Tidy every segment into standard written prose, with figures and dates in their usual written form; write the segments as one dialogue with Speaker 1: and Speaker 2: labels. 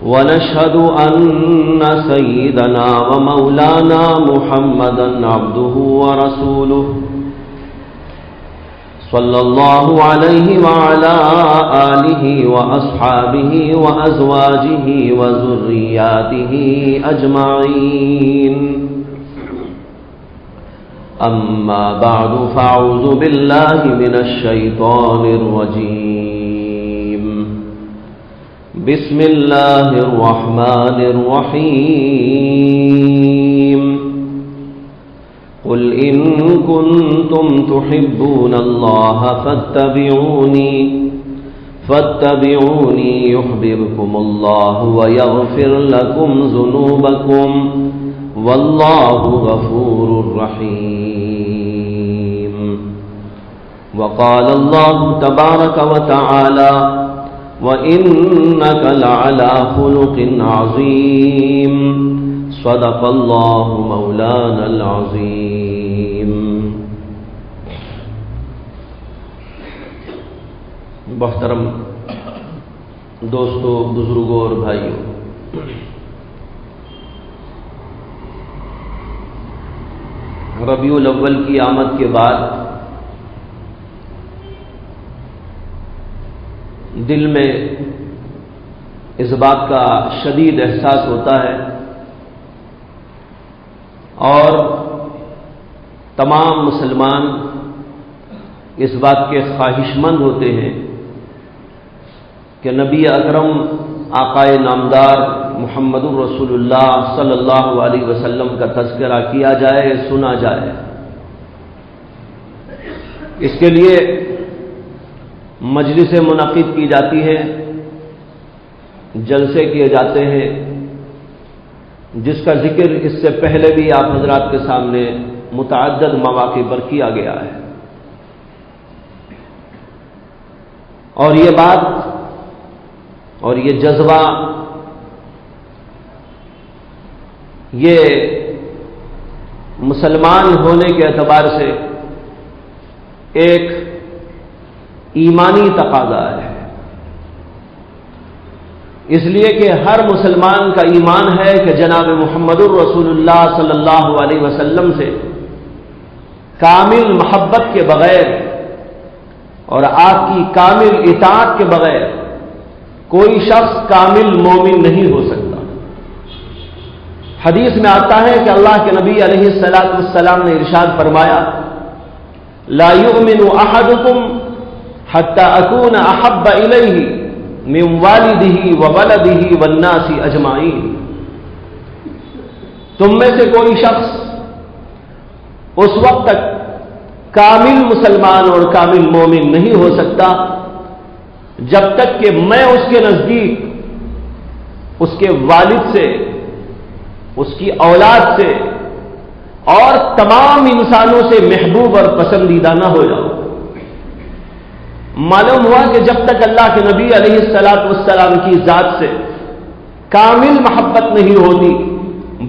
Speaker 1: ونشهد أن سيدنا ومولانا محمدا عبده ورسوله صلى الله عليه وعلى آله وأصحابه وأزواجه وذرياته أجمعين. أما بعد فأعوذ بالله من الشيطان الرجيم. بسم الله الرحمن الرحيم. قل إن كنتم تحبون الله فاتبعوني يحببكم الله ويغفر لكم ذنوبكم والله غفور رحيم. وقال الله تبارك وتعالى: وَإِنَّكَ لَعَلَى خُلُقٍ عَظِيمٍ. صدق اللہ مولانا العظیم. محترم دوستو، بزرگوں اور بھائیوں، ربیع الاول کی آمد کے بعد دل میں اس بات کا شدید احساس ہوتا ہے اور تمام مسلمان اس بات کے خواہش مند ہوتے ہیں کہ نبی اکرم آقائے نامدار محمد رسول اللہ صلی اللہ علیہ وسلم کا تذکرہ کیا جائے، سنا جائے. اس کے لیے مجلسیں منعقد کی جاتی ہیں، جلسے کیے جاتے ہیں، جس کا ذکر اس سے پہلے بھی آپ حضرات کے سامنے متعدد مواقع پر کیا گیا ہے. اور یہ بات اور یہ جذبہ، یہ مسلمان ہونے کے اعتبار سے ایک ایمانی تقاضا ہے. اس لیے کہ ہر مسلمان کا ایمان ہے کہ جناب محمد الرسول اللہ صلی اللہ علیہ وسلم سے کامل محبت کے بغیر اور آپ کی کامل اطاعت کے بغیر کوئی شخص کامل مومن نہیں ہو سکتا. حدیث میں آتا ہے کہ اللہ کے نبی علیہ الصلاۃ والسلام نے ارشاد فرمایا: لا یؤمن احدکم حتی اکون احب الیہ من والدہ وولدہ والناس اجمعین. تم میں سے کوئی شخص اس وقت تک کامل مسلمان اور کامل مومن نہیں ہو سکتا جب تک کہ میں اس کے نزدیک اس کے والد سے، اس کی اولاد سے اور تمام انسانوں سے محبوب اور پسندیدہ نہ ہو جاؤ. معلوم ہوا کہ جب تک اللہ کے نبی علیہ الصلاۃ والسلام کی ذات سے کامل محبت نہیں ہوتی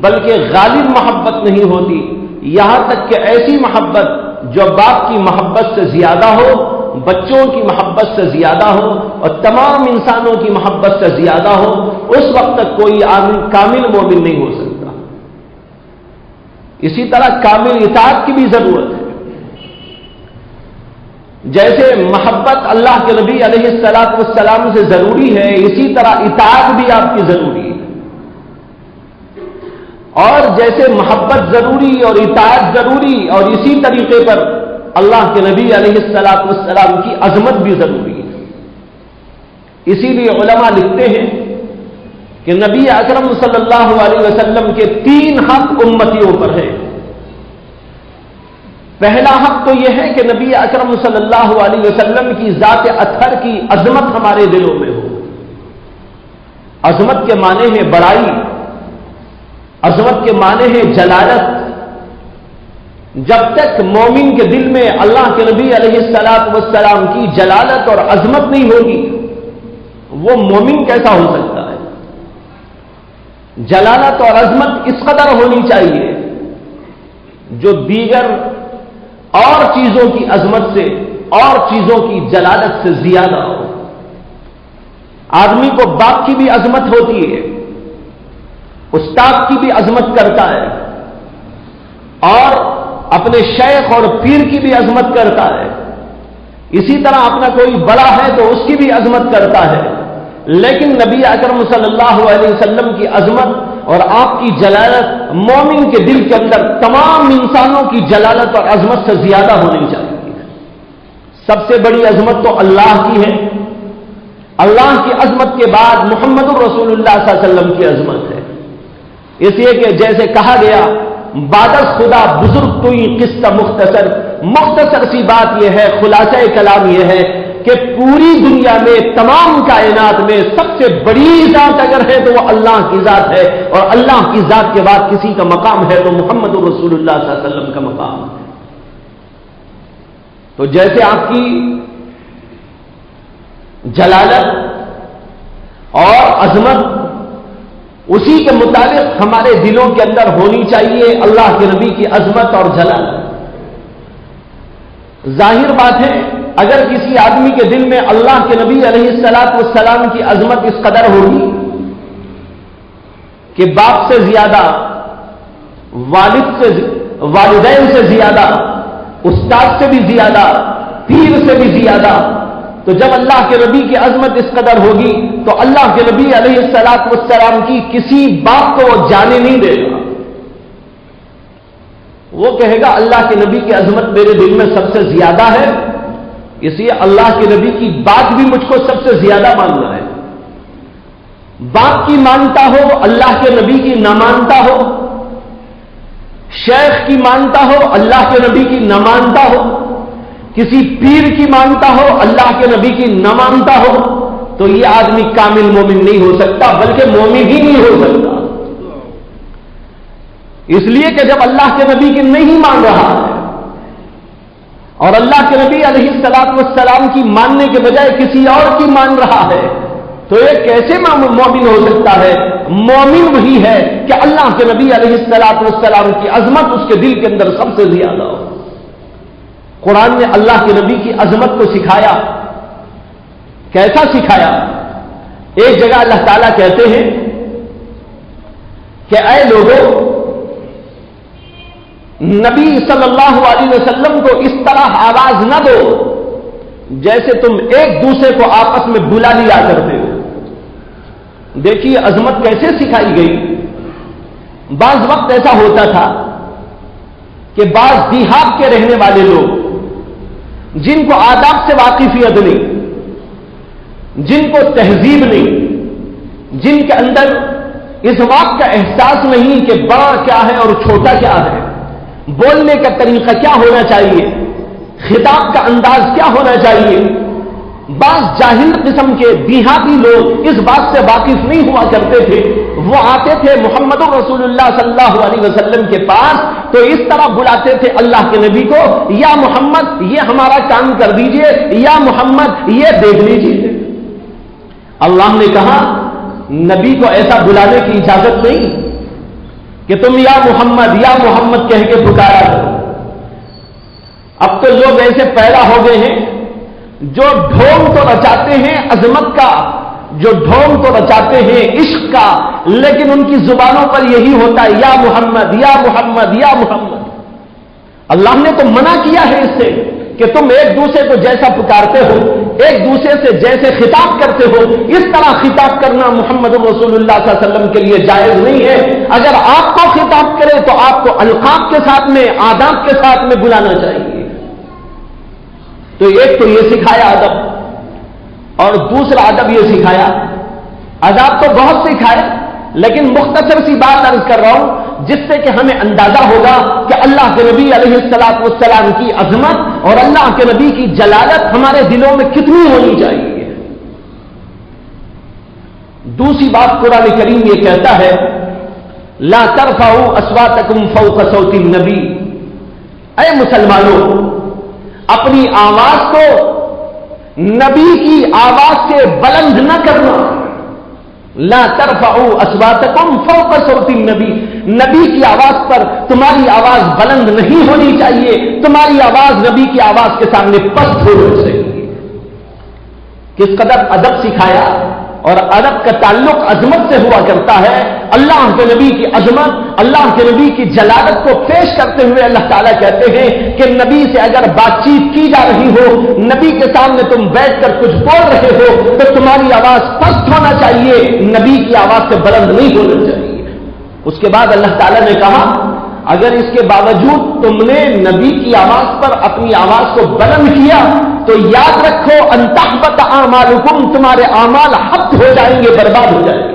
Speaker 1: بلکہ غالب محبت نہیں ہوتی، یہاں تک کہ ایسی محبت جو باپ کی محبت سے زیادہ ہو، بچوں کی محبت سے زیادہ ہو اور تمام انسانوں کی محبت سے زیادہ ہو، اس وقت تک کوئی کامل مومن نہیں ہو سکتا. اسی طرح کامل اطاعت کی بھی ضرورت ہے. جیسے محبت اللہ کے نبی علیہ الصلاۃ والسلام سے ضروری ہے، اسی طرح اطاعت بھی آپ کی ضروری ہے. اور جیسے محبت ضروری اور اطاعت ضروری، اور اسی طریقے پر اللہ کے نبی علیہ الصلاۃ والسلام کی عظمت بھی ضروری ہے. اسی لیے علماء لکھتے ہیں کہ نبی اکرم صلی اللہ علیہ وسلم کے 3 حق امتیوں پر ہیں. پہلا حق تو یہ ہے کہ نبی اکرم صلی اللہ علیہ وسلم کی ذات اطہر کی عظمت ہمارے دلوں میں ہو. عظمت کے معنی ہے بڑائی، عظمت کے معنی ہے جلالت. جب تک مومن کے دل میں اللہ کے نبی علیہ الصلاۃ والسلام کی جلالت اور عظمت نہیں ہوگی، وہ مومن کیسا ہو سکتا ہے؟ جلالت اور عظمت اس قدر ہونی چاہیے جو دیگر اور چیزوں کی عظمت سے اور چیزوں کی جلالت سے زیادہ ہو. آدمی کو باپ کی بھی عظمت ہوتی ہے، استاد کی بھی عظمت کرتا ہے، اور اپنے شیخ اور پیر کی بھی عظمت کرتا ہے، اسی طرح اپنا کوئی بڑا ہے تو اس کی بھی عظمت کرتا ہے۔ لیکن نبی اکرم صلی اللہ علیہ وسلم کی عظمت اور آپ کی جلالت مومن کے دل کے اندر تمام انسانوں کی جلالت اور عظمت سے زیادہ ہونی چاہیے۔ سب سے بڑی عظمت تو اللہ کی ہے، اللہ کی عظمت کے بعد محمد الرسول اللہ صلی اللہ علیہ وسلم کی عظمت ہے، اس لیے کہ جیسے کہا گیا بادس خدا بزرگ کوئی قصہ مختصر سی بات یہ ہے، خلاصہ کلام یہ ہے کہ پوری دنیا میں تمام کائنات میں سب سے بڑی ذات اگر ہے تو وہ اللہ کی ذات ہے، اور اللہ کی ذات کے بعد کسی کا مقام ہے تو محمد الرسول اللہ صلی اللہ علیہ وسلم کا مقام ہے۔ تو جیسے آپ کی جلالت اور عظمت اسی کے مطابق ہمارے دلوں کے اندر ہونی چاہیے اللہ کے نبی کی عظمت اور جلالت۔ ظاہر بات ہے اگر کسی آدمی کے دل میں اللہ کے نبی علیہ الصلوۃ والسلام کی عظمت اس قدر ہوگی کہ باپ سے زیادہ، والدین سے زیادہ، استاد سے بھی زیادہ، پیر سے بھی زیادہ، تو جب اللہ کے نبی کی عظمت اس قدر ہوگی تو اللہ کے نبی علیہ الصلوۃ والسلام کی کسی باپ کو وہ جانے نہیں دے گا۔ وہ کہے گا اللہ کے نبی کی عظمت میرے دل میں سب سے زیادہ ہے، اس لیے اللہ کے نبی کی بات بھی مجھ کو سب سے زیادہ ماننا ہے۔ باپ کی مانتا ہو، اللہ کے نبی کی نہ مانتا ہو، شیخ کی مانتا ہو، اللہ کے نبی کی نہ مانتا ہو، کسی پیر کی مانتا ہو، اللہ کے نبی کی نہ مانتا ہو، تو یہ آدمی کامل مومن نہیں ہو سکتا، بلکہ مومن ہی نہیں ہو سکتا۔ اس لیے کہ جب اللہ کے نبی کی نہیں مان رہا ہے اور اللہ کے نبی علیہ الصلوۃ والسلام کی ماننے کے بجائے کسی اور کی مان رہا ہے تو یہ کیسے مومن ہو سکتا ہے؟ مومن وہی ہے کہ اللہ کے نبی علیہ الصلوۃ والسلام کی عظمت اس کے دل کے اندر سب سے زیادہ ہو۔ قرآن نے اللہ کے نبی کی عظمت کو سکھایا، کیسا سکھایا؟ ایک جگہ اللہ تعالیٰ کہتے ہیں کہ اے لوگوں، نبی صلی اللہ علیہ وسلم کو اس طرح آواز نہ دو جیسے تم ایک دوسرے کو آپس میں بلا لیا کرتے ہو۔ دیکھیے عظمت کیسے سکھائی گئی۔ بعض وقت ایسا ہوتا تھا کہ بعض دیہات کے رہنے والے لوگ جن کو آداب سے واقفیت نہیں، جن کو تہذیب نہیں، جن کے اندر اس بات کا احساس نہیں کہ بڑا کیا ہے اور چھوٹا کیا ہے، بولنے کا طریقہ کیا ہونا چاہیے، خطاب کا انداز کیا ہونا چاہیے، بعض جاہل قسم کے دیہاتی لوگ اس بات سے واقف نہیں ہوا کرتے تھے، وہ آتے تھے محمد رسول اللہ صلی اللہ علیہ وسلم کے پاس تو اس طرح بلاتے تھے اللہ کے نبی کو، یا محمد یہ ہمارا کام کر دیجئے، یا محمد یہ دیکھ لیجئے۔ اللہ نے کہا نبی کو ایسا بلانے کی اجازت نہیں کہ تم یا محمد کہہ کے پکارا کرو۔ اب تو لوگ ایسے پیدا ہو گئے ہیں جو ڈھونگ تو رچاتے ہیں عظمت کا، جو ڈھونگ تو رچاتے ہیں عشق کا، لیکن ان کی زبانوں پر یہی ہوتا ہے یا محمد یا محمد یا محمد۔ اللہ نے تو منع کیا ہے اس سے کہ تم ایک دوسرے کو جیسا پکارتے ہو، ایک دوسرے سے جیسے خطاب کرتے ہو، اس طرح خطاب کرنا محمد رسول اللہ صلی اللہ علیہ وسلم کے لیے جائز نہیں ہے۔ اگر آپ کو خطاب کرے تو آپ کو القاب کے ساتھ میں، آداب کے ساتھ میں بلانا چاہیے۔ تو ایک تو یہ سکھایا ادب، اور دوسرا ادب یہ سکھایا، آداب تو بہت سکھائے لیکن مختصر سی بات عرض کر رہا ہوں جس سے کہ ہمیں اندازہ ہوگا کہ اللہ کے نبی علیہ الصلوۃ والسلام کی عظمت اور اللہ کے نبی کی جلالت ہمارے دلوں میں کتنی ہونی چاہیے۔ دوسری بات قرآن کریم یہ کہتا ہے لا ترفعوا اصواتکم فوق صوت النبی، اے مسلمانوں اپنی آواز کو نبی کی آواز سے بلند نہ کرنا۔ لا ترفعوا اصواتکم فوق صوت النبی، نبی کی آواز پر تمہاری آواز بلند نہیں ہونی چاہیے، تمہاری آواز نبی کی آواز کے سامنے پست ہونی چاہیے۔ کس قدر ادب سکھایا، اور ادب کا تعلق عظمت سے ہوا کرتا ہے. اللہ کے نبی کی عظمت، اللہ کے نبی کی جلالت کو پیش کرتے ہوئے اللہ تعالیٰ کہتے ہیں کہ نبی سے اگر بات چیت کی جا رہی ہو، نبی کے سامنے تم بیٹھ کر کچھ بول رہے ہو تو تمہاری آواز پست ہونا چاہیے، نبی کی آواز سے بلند نہیں ہونا چاہیے. اس کے بعد اللہ تعالیٰ نے کہا اگر اس کے باوجود تم نے نبی کی آواز پر اپنی آواز کو بلند کیا تو یاد رکھو ان تحبط اعمالکم، تمہارے اعمال حبط ہو جائیں گے، برباد ہو جائیں گے.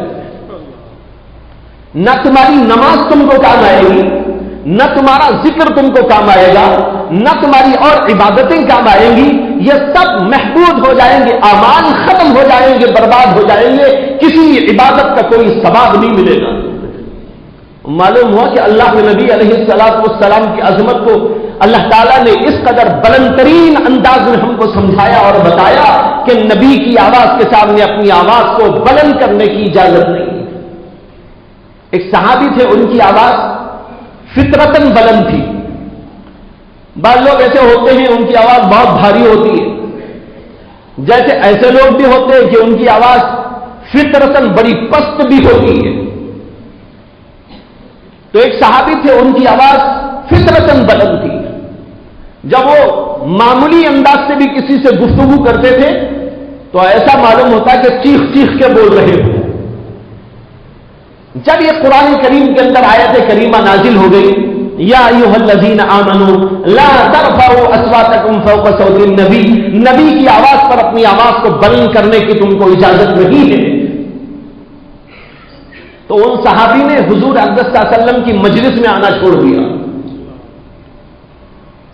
Speaker 1: نہ تمہاری نماز تم کو کام آئے گی، نہ تمہارا ذکر تم کو کام آئے گا، نہ تمہاری اور عبادتیں کام آئیں گی، یہ سب محبود ہو جائیں گے، اعمال ختم ہو جائیں گے، برباد ہو جائیں گے، کسی عبادت کا کوئی ثواب نہیں ملے گا. معلوم ہوا کہ اللہ کے نبی علیہ السلام کی عظمت کو اللہ تعالیٰ نے اس قدر بلند ترین انداز میں ہم کو سمجھایا اور بتایا کہ نبی کی آواز کے سامنے اپنی آواز کو بلند کرنے کی اجازت نہیں. ایک صحابی تھے، ان کی آواز فطرتاً بلند تھی. بعض لوگ ایسے ہوتے ہیں ان کی آواز بہت بھاری ہوتی ہے، جیسے ایسے لوگ بھی ہوتے ہیں کہ ان کی آواز فطرتاً بڑی پست بھی ہوتی ہے. تو ایک صحابی تھے، ان کی آواز فطرتاً بلند تھی. جب وہ معمولی انداز سے بھی کسی سے گفتگو کرتے تھے تو ایسا معلوم ہوتا کہ چیخ چیخ کے بول رہے ہو. جب یہ قرآن کریم کے اندر آیت کریمہ نازل ہو گئی، یا ایھا الذین آمنوا لا ترفعوا اصواتکم فوق صوت النبی، نبی کی آواز پر اپنی آواز کو بلند کرنے کی تم کو اجازت نہیں ہے. تو ان صحابی نے حضور اقدس صلی اللہ علیہ وسلم کی مجلس میں آنا چھوڑ دیا.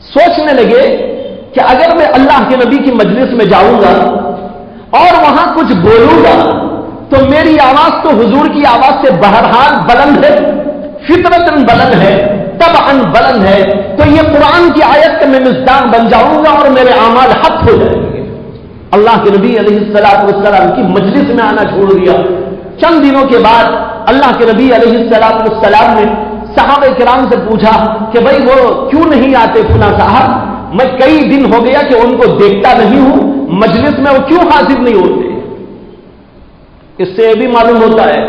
Speaker 1: سوچنے لگے کہ اگر میں اللہ کے نبی کی مجلس میں جاؤں گا اور وہاں کچھ بولوں گا تو میری آواز تو حضور کی آواز سے بہرحال بلند ہے، فطرتاً بلند ہے، طبعاً بلند ہے، تو یہ قرآن کی آیت کا میں مزدان بن جاؤں گا اور میرے اعمال حق ہو جائیں گے. اللہ کے نبی علیہ السلام کی مجلس میں آنا چھوڑ دیا. چند دنوں کے بعد اللہ کے نبی علیہ السلام نے صحابہ کرام سے پوچھا کہ بھائی وہ کیوں نہیں آتے فلاں صاحب، میں کئی دن ہو گیا کہ ان کو دیکھتا نہیں ہوں، مجلس میں وہ کیوں حاضر نہیں ہوتے. اس سے یہ بھی معلوم ہوتا ہے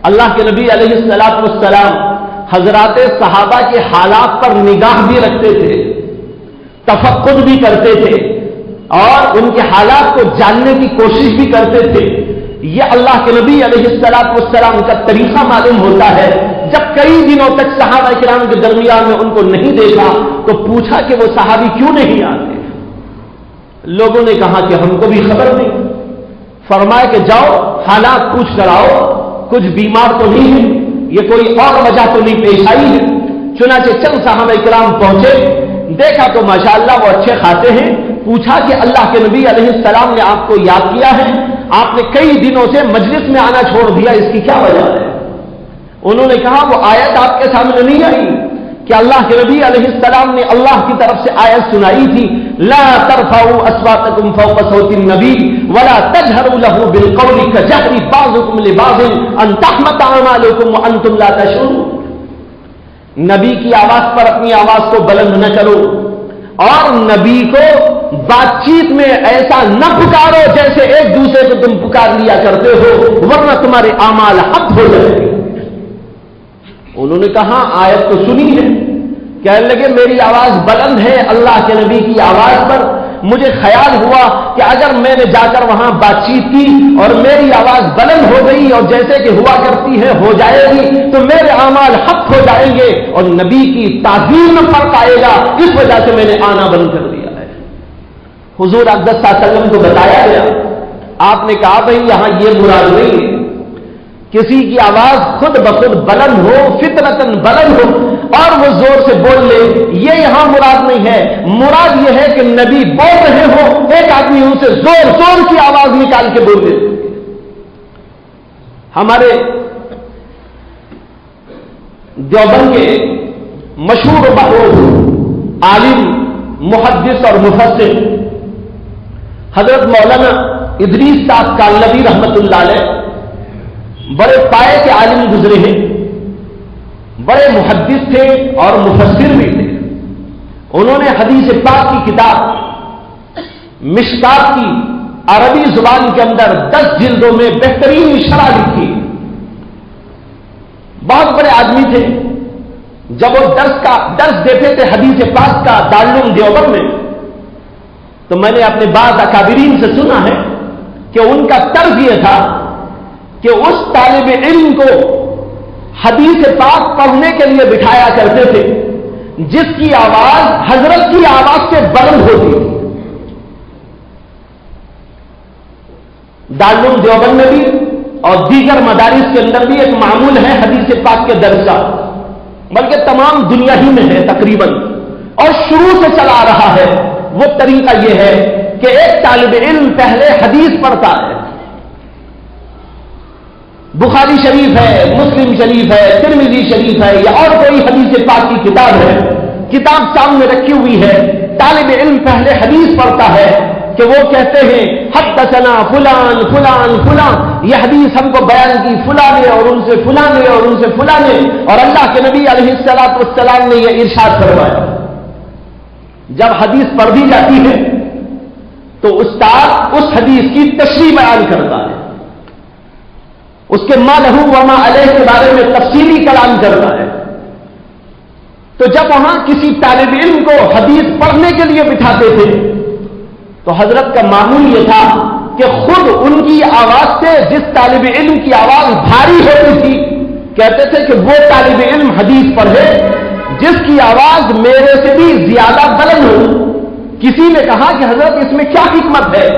Speaker 1: اللہ کے نبی علیہ السلام حضرات صحابہ کے حالات پر نگاہ بھی رکھتے تھے، تفقد بھی کرتے تھے اور ان کے حالات کو جاننے کی کوشش بھی کرتے تھے. یہ اللہ کے نبی علیہ السلام کا طریقہ معلوم ہوتا ہے. جب کئی دنوں تک صحابہ کرام کے درمیان میں ان کو نہیں دیکھا تو پوچھا کہ وہ صحابی کیوں نہیں آتے. لوگوں نے کہا کہ ہم کو بھی خبر نہیں. فرمایا کہ جاؤ حالات پوچھ کر آؤ، کچھ بیمار تو نہیں ہے، یہ کوئی اور وجہ تو نہیں پیش آئی ہے. چنانچہ چند صحابہ کرام پہنچے، دیکھا تو ماشاءاللہ وہ اچھے خاصے ہیں. پوچھا کہ اللہ کے نبی علیہ السلام نے آپ کو یاد کیا ہے، آپ نے کئی دنوں سے مجلس میں آنا چھوڑ دیا، اس کی کیا وجہ ہے؟ انہوں نے کہا وہ آیت آپ کے سامنے نہیں آئی کہ اللہ کے نبی علیہ السلام نے اللہ کی طرف سے آیت سنائی تھی، لا ترفعوا اصواتکم فوق صوت النبی ولا تجهروا له بالقول كجهر بعضكم لبعض ان تحبط اعمالكم وانتم لا تشعرون. نبی کی آواز پر اپنی آواز کو بلند نہ کرو اور نبی کو بات چیت میں ایسا نہ پکارو جیسے ایک دوسرے کو تم پکار لیا کرتے ہو، ورنہ تمہارے اعمال حق ہو جائیں گے. انہوں نے کہا آیت تو سنی ہے. کہنے لگے میری آواز بلند ہے اللہ کے نبی کی آواز پر. مجھے خیال ہوا کہ اگر میں نے جا کر وہاں بات چیت کی اور میری آواز بلند ہو گئی اور جیسے کہ ہوا کرتی ہے ہو جائے گی تو میرے اعمال حق ہو جائیں گے اور نبی کی تعظیم میں فرق آئے گا، اس وجہ سے میں نے آنا بند کر دیا ہے. حضور اقدس صلی اللہ علیہ وسلم کو بتایا گیا. آپ نے کہا بھائی یہاں یہ مراد نہیں ہے کسی کی آواز خود بخود بلند ہو، فطرتاً بلند ہو اور وہ زور سے بول لے، یہ یہاں مراد نہیں ہے. مراد یہ ہے کہ نبی بول رہے ہو، ایک آدمی ان سے زور زور کی آواز نکال کے بول دے. ہمارے دیوبند کے مشہور و معروف عالم، محدث اور مفسر حضرت مولانا ادریس صاحب کالنبی رحمت اللہ علیہ بڑے پائے کے عالم گزرے ہیں، بڑے محدث تھے اور مفسر بھی تھے. انہوں نے حدیث پاک کی کتاب مشکات کی عربی زبان کے اندر 10 جلدوں میں بہترین شرح لکھی. بہت بڑے آدمی تھے. جب وہ درس دیتے تھے حدیث پاک کا دارالعلوم دیوبند میں، تو میں نے اپنے بعض اکابرین سے سنا ہے کہ ان کا طرز یہ تھا کہ اس طالب علم کو حدیث پاک پڑھنے کے لیے بٹھایا کرتے تھے جس کی آواز حضرت کی آواز سے بلند ہوتی. دارالعلوم دیوبند میں بھی اور دیگر مدارس کے اندر بھی ایک معمول ہے حدیث پاک کے درس کا، بلکہ تمام دنیا ہی میں ہے تقریباً، اور شروع سے چلا آ رہا ہے. وہ طریقہ یہ ہے کہ ایک طالب علم پہلے حدیث پڑھتا ہے، بخاری شریف ہے، مسلم شریف ہے، ترمذی شریف ہے، یا اور کوئی حدیث پاک کی کتاب ہے، کتاب سامنے رکھی ہوئی ہے. طالب علم پہلے حدیث پڑھتا ہے کہ وہ کہتے ہیں حدثنا فلان فلان فلان، یہ حدیث ہم کو بیان کی فلاں نے اور ان سے فلاں نے اور ان سے فلاں نے، اور اللہ کے نبی علیہ الصلوۃ والسلام نے یہ ارشاد فرمایا. جب حدیث پڑھ دی جاتی ہے تو استاد اس حدیث کی تشریح بیان کرتا ہے، اس کے ما لہو وما علیہ کے بارے میں تفصیلی کلام کرتا ہے. تو جب وہاں کسی طالب علم کو حدیث پڑھنے کے لیے بٹھاتے تھے تو حضرت کا معمول یہ تھا کہ خود ان کی آواز سے جس طالب علم کی آواز بھاری ہوتی تھی کہتے تھے کہ وہ طالب علم حدیث پڑھے جس کی آواز میرے سے بھی زیادہ بلند ہو. کسی نے کہا کہ حضرت اس میں کیا حکمت ہے؟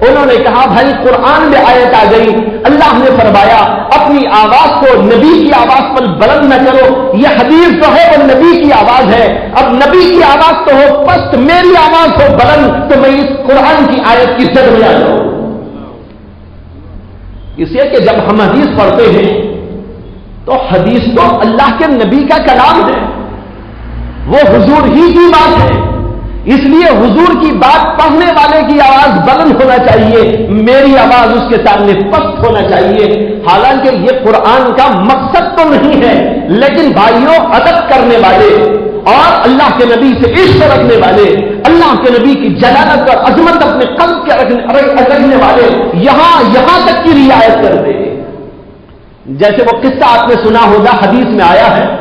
Speaker 1: انہوں نے کہا بھائی قرآن میں آیت آ گئی، اللہ نے فرمایا اپنی آواز کو نبی کی آواز پر بلند نہ کرو. یہ حدیث جو ہے وہ نبی کی آواز ہے، اب نبی کی آواز تو ہو پست، میری آواز ہو بلند، تو میں اس قرآن کی آیت کی زد میں آ جاؤں. اس لیے کہ جب ہم حدیث پڑھتے ہیں تو حدیث تو اللہ کے نبی کا کلام ہے، وہ حضور ہی کی بات ہے. اس لیے حضور کی بات پڑھنے والے کی آواز بلند ہونا چاہیے، میری آواز اس کے سامنے پست ہونا چاہیے. حالانکہ یہ قرآن کا مقصد تو نہیں ہے، لیکن بھائیوں ادب کرنے والے اور اللہ کے نبی سے عشق رکھنے والے، اللہ کے نبی کی جلالت اور عظمت اپنے قلب کے رکھنے والے یہاں تک کی رعایت کرتے ہیں. جیسے وہ قصہ آپ نے سنا ہوگا، حدیث میں آیا ہے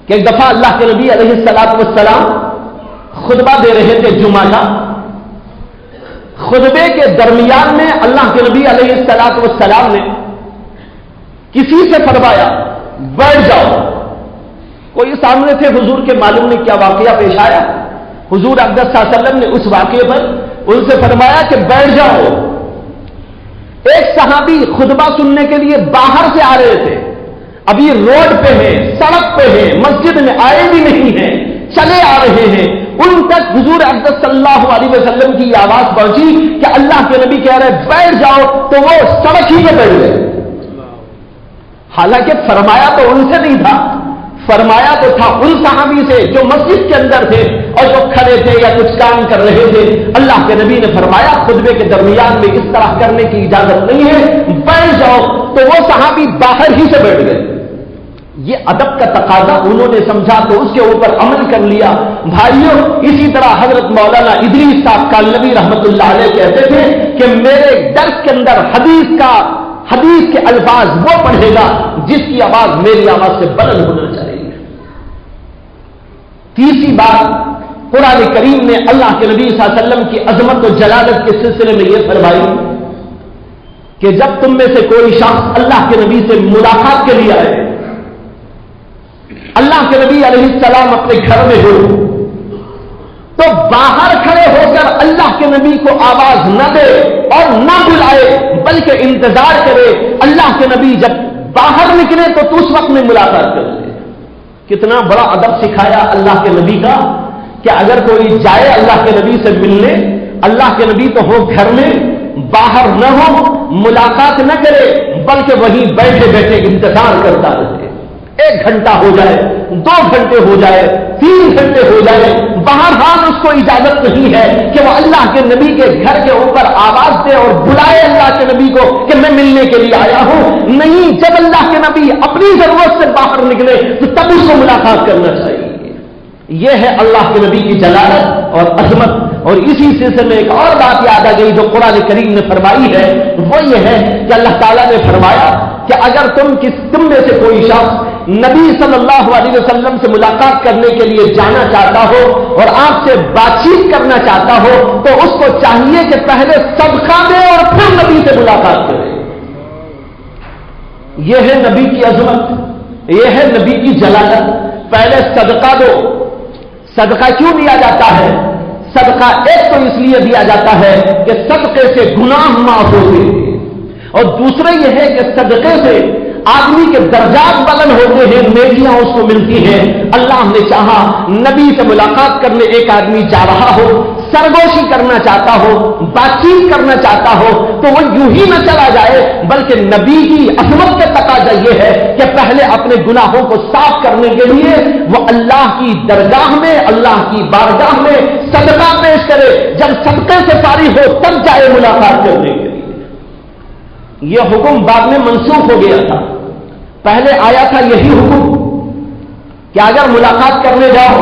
Speaker 1: کہ ایک دفعہ اللہ کے نبی علیہ الصلوۃ والسلام خطبہ دے رہے تھے جمعہ کا. خطبے کے درمیان میں اللہ کے نبی علیہ الصلوۃ والسلام نے کسی سے فرمایا بیٹھ جاؤ. کوئی سامنے تھے حضور کے، معلوم نہیں کیا واقعہ پیش آیا. حضور اقدس صلی اللہ علیہ وسلم نے اس واقعے پر ان سے فرمایا کہ بیٹھ جاؤ. ایک صحابی خطبہ سننے کے لیے باہر سے آ رہے تھے، ابھی روڈ پہ ہیں، سڑک پہ ہیں، مسجد میں آئے بھی نہیں ہیں، چلے آ رہے ہیں. ان تک حضور اقدس صلی اللہ علیہ وسلم کی آواز پہنچی کہ اللہ کے نبی کہہ رہے بیٹھ جاؤ، تو وہ سڑک ہی پہ بیٹھ گئے. حالانکہ فرمایا تو ان سے نہیں تھا، فرمایا تو تھا ان صحابی سے جو مسجد کے اندر تھے اور جو کھڑے تھے یا کچھ کام کر رہے تھے. اللہ کے نبی نے فرمایا خطبے کے درمیان میں اس طرح کرنے کی اجازت نہیں ہے، بیٹھ جاؤ. تو وہ صحابی باہر ہی سے بیٹھ گئے. یہ ادب کا تقاضا انہوں نے سمجھا تو اس کے اوپر عمل کر لیا. بھائیوں اسی طرح حضرت مولانا ادریس صاحب کالنوی رحمت اللہ علیہ کہتے تھے کہ میرے درس کے اندر حدیث کے الفاظ وہ پڑھے گا جس کی آواز میری آواز سے بلند ہونا چاہیے. تیسری بات، قرآن کریم نے اللہ کے نبی صلی اللہ علیہ وسلم کی عظمت و جلالت کے سلسلے میں یہ فرمائی کہ جب تم میں سے کوئی شخص اللہ کے نبی سے ملاقات کے لیے آئے، اللہ کے نبی علیہ السلام اپنے گھر میں ہو تو باہر کھڑے ہو کر اللہ کے نبی کو آواز نہ دے اور نہ بلائے، بلکہ انتظار کرے. اللہ کے نبی جب باہر نکلے تو اس وقت میں ملاقات کر لے. کتنا بڑا ادب سکھایا اللہ کے نبی کا کہ اگر کوئی جائے اللہ کے نبی سے ملنے، اللہ کے نبی تو ہو گھر میں، باہر نہ ہو، ملاقات نہ کرے، بلکہ وہیں بیٹھے بیٹھے انتظار کرتا رہے. 1 گھنٹہ ہو جائے، 2 گھنٹے ہو جائے، 3 گھنٹے ہو جائے، بہرحال اس کو اجازت نہیں ہے کہ وہ اللہ کے نبی کے گھر کے اوپر آواز دے اور بلائے اللہ کے نبی کو کہ میں ملنے کے لیے آیا ہوں. نہیں، جب اللہ کے نبی اپنی ضرورت سے باہر نکلے تو تب اس کو ملاقات کرنا چاہیے. یہ ہے اللہ کے نبی کی جلالت اور عظمت. اور اسی سلسلے میں ایک اور بات یاد آ گئی جو قرآن کریم نے فرمائی ہے، وہ یہ ہے کہ اللہ تعالیٰ نے فرمایا کہ اگر تم میں سے کوئی شخص نبی صلی اللہ علیہ وسلم سے ملاقات کرنے کے لیے جانا چاہتا ہو اور آپ سے بات چیت کرنا چاہتا ہو تو اس کو چاہیے کہ پہلے صدقہ دے اور پھر نبی سے ملاقات کرے. یہ ہے نبی کی عظمت، یہ ہے نبی کی جلالت. پہلے صدقہ دو. صدقہ کیوں دیا جاتا ہے؟ صدقہ ایک تو اس لیے دیا جاتا ہے کہ صدقے سے گناہ معاف ہوتے ہیں، اور دوسرا یہ ہے کہ صدقے سے آدمی کے درجات بلند ہوتے ہیں، نیکیاں اس کو ملتی ہیں. اللہ نے چاہا نبی سے ملاقات کرنے ایک آدمی جا رہا ہو، سرگوشی کرنا چاہتا ہو، بات چیت کرنا چاہتا ہو تو وہ یوں ہی نہ چلا جائے، بلکہ نبی کی عظمت کا تقاضا یہ ہے کہ پہلے اپنے گناہوں کو صاف کرنے کے لیے وہ اللہ کی درگاہ میں، اللہ کی بارگاہ میں صدقہ پیش کرے. جب صدقے سے فارغ ہو تب جائے ملاقات کرنے کے لیے. یہ حکم بعد میں منسوخ ہو گیا تھا. پہلے آیا تھا یہی حکم کہ اگر ملاقات کرنے جاؤ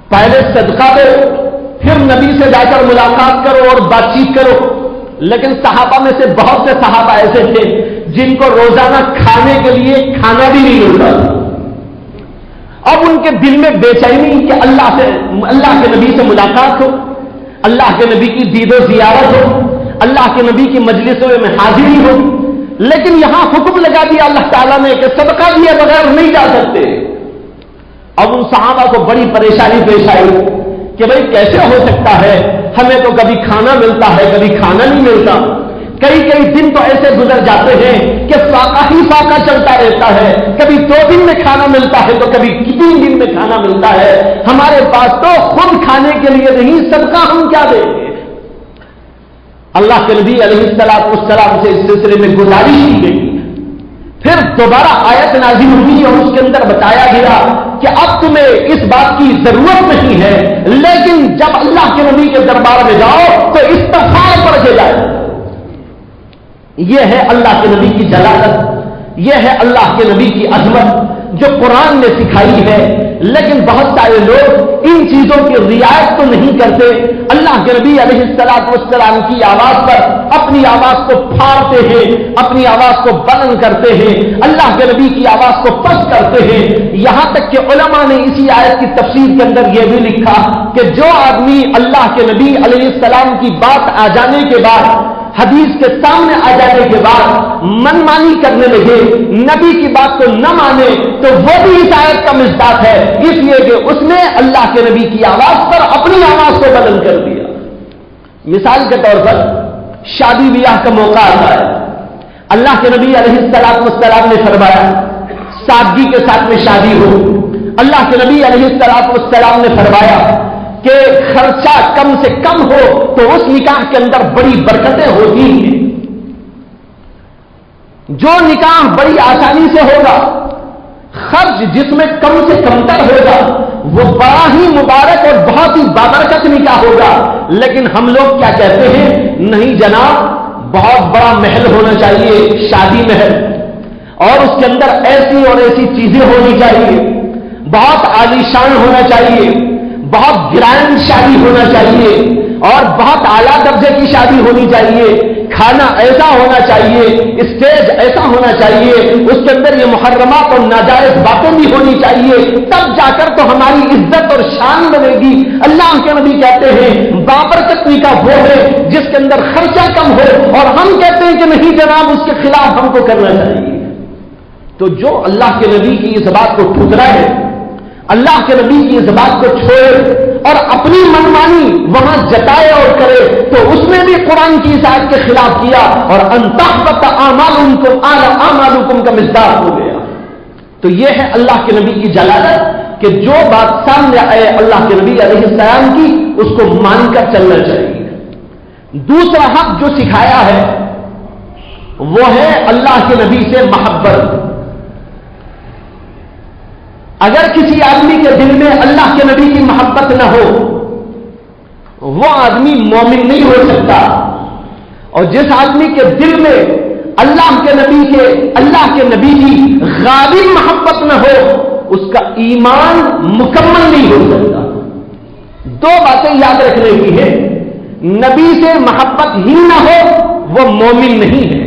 Speaker 1: پہلے صدقہ دو پھر نبی سے جا کر ملاقات کرو اور بات چیت کرو. لیکن صحابہ میں سے بہت سے صحابہ ایسے تھے جن کو روزانہ کھانے کے لیے کھانا بھی نہیں ملتا تھا. اب ان کے دل میں بے چینی کہ اللہ کے نبی سے ملاقات ہو، اللہ کے نبی کی دید و زیارت ہو، اللہ کے نبی کی مجلسوں میں حاضری ہو. لیکن یہاں حکم لگا دیا اللہ تعالیٰ نے کہ صدقہ دیے بغیر نہیں جا سکتے. اب ان صحابہ کو بڑی پریشانی پیش آئی کہ بھئی کیسے ہو سکتا ہے، ہمیں تو کبھی کھانا ملتا ہے کبھی کھانا نہیں ملتا. کئی دن تو ایسے گزر جاتے ہیں کہ فاقہ ہی فاقہ چلتا رہتا ہے. کبھی 2 دن میں کھانا ملتا ہے تو کبھی 3 دن میں کھانا ملتا ہے. ہمارے پاس تو خود کھانے کے لیے نہیں، صدقہ ہم کیا دیں گے؟ اللہ کے نبی علیہ السلام سے اس سلسلے میں گزارش کی گئی. پھر دوبارہ آیت نازل ہوئی اور اس کے اندر بتایا گیا کہ اب تمہیں اس بات کی ضرورت نہیں ہے، لیکن جب اللہ کے نبی کے دربار میں جاؤ تو استغفار پڑھ کے جائے. یہ ہے اللہ کے نبی کی جلالت، یہ ہے اللہ کے نبی کی عظمت جو قرآن نے سکھائی ہے. لیکن بہت سارے لوگ ان چیزوں کی رعایت تو نہیں کرتے. اللہ کے نبی علیہ السلام کی آواز پر اپنی آواز کو پھاڑتے ہیں، اپنی آواز کو بلند کرتے ہیں، اللہ کے نبی کی آواز کو پست کرتے ہیں. یہاں تک کہ علماء نے اسی آیت کی تفسیر کے اندر یہ بھی لکھا کہ جو آدمی اللہ کے نبی علیہ السلام کی بات آ جانے کے بعد، حدیث کے سامنے آ جانے کے بعد منمانی کرنے لگے، نبی کی بات کو نہ مانے، تو وہ بھی اس آیت کا مصداق ہے، اس لیے کہ اس نے اللہ کے نبی کی آواز پر اپنی آواز کو بلند کر دیا. مثال کے طور پر شادی بیاہ کا موقع آتا ہے. اللہ کے نبی علیہ السلام نے فرمایا سادگی کے ساتھ میں شادی ہو. اللہ کے نبی علیہ السلام نے فرمایا کہ خرچہ کم سے کم ہو تو اس نکاح کے اندر بڑی برکتیں ہوتی ہیں. جو نکاح بڑی آسانی سے ہوگا، خرچ جس میں کم سے کم تر ہوگا، وہ بڑا ہی مبارک اور بہت ہی بابرکت نکاح ہوگا. لیکن ہم لوگ کیا کہتے ہیں؟ نہیں جناب، بہت بڑا محل ہونا چاہیے، شادی محل، اور اس کے اندر ایسی اور ایسی چیزیں ہونی چاہیے، بہت عالیشان ہونا چاہیے، بہت گرینڈ شادی ہونا چاہیے، اور بہت اعلیٰ درجے کی شادی ہونی چاہیے. کھانا ایسا ہونا چاہیے، اسٹیج ایسا ہونا چاہیے، اس کے اندر یہ محرمات اور ناجائز باتیں بھی ہونی چاہیے، تب جا کر تو ہماری عزت اور شان بنے گی. اللہ کے نبی کہتے ہیں بابرکت نکاح وہ ہے جس کے اندر خرچہ کم ہو، اور ہم کہتے ہیں کہ نہیں جناب اس کے خلاف ہم کو کرنا چاہیے. تو جو اللہ کے نبی کی اس بات کو ٹھکرائے، اللہ کے نبی کی اس بات کو چھوڑے اور اپنی منمانی وہاں جتائے اور کرے، تو اس نے بھی قرآن کی اس آیت کے خلاف کیا اور انتحبط اعمالکم کا مصداق ہو گیا. تو یہ ہے اللہ کے نبی کی جلالت کہ جو بات سامنے آئے اللہ کے نبی علیہ السلام کی، اس کو مان کر چلنا چاہیے. دوسرا حق جو سکھایا ہے وہ ہے اللہ کے نبی سے محبت. اگر کسی آدمی کے دل میں اللہ کے نبی کی محبت نہ ہو، وہ آدمی مومن نہیں ہو سکتا. اور جس آدمی کے دل میں اللہ کے نبی کی غالب محبت نہ ہو، اس کا ایمان مکمل نہیں ہو سکتا. دو باتیں یاد رکھنے کی ہے. نبی سے محبت ہی نہ ہو وہ مومن نہیں ہے،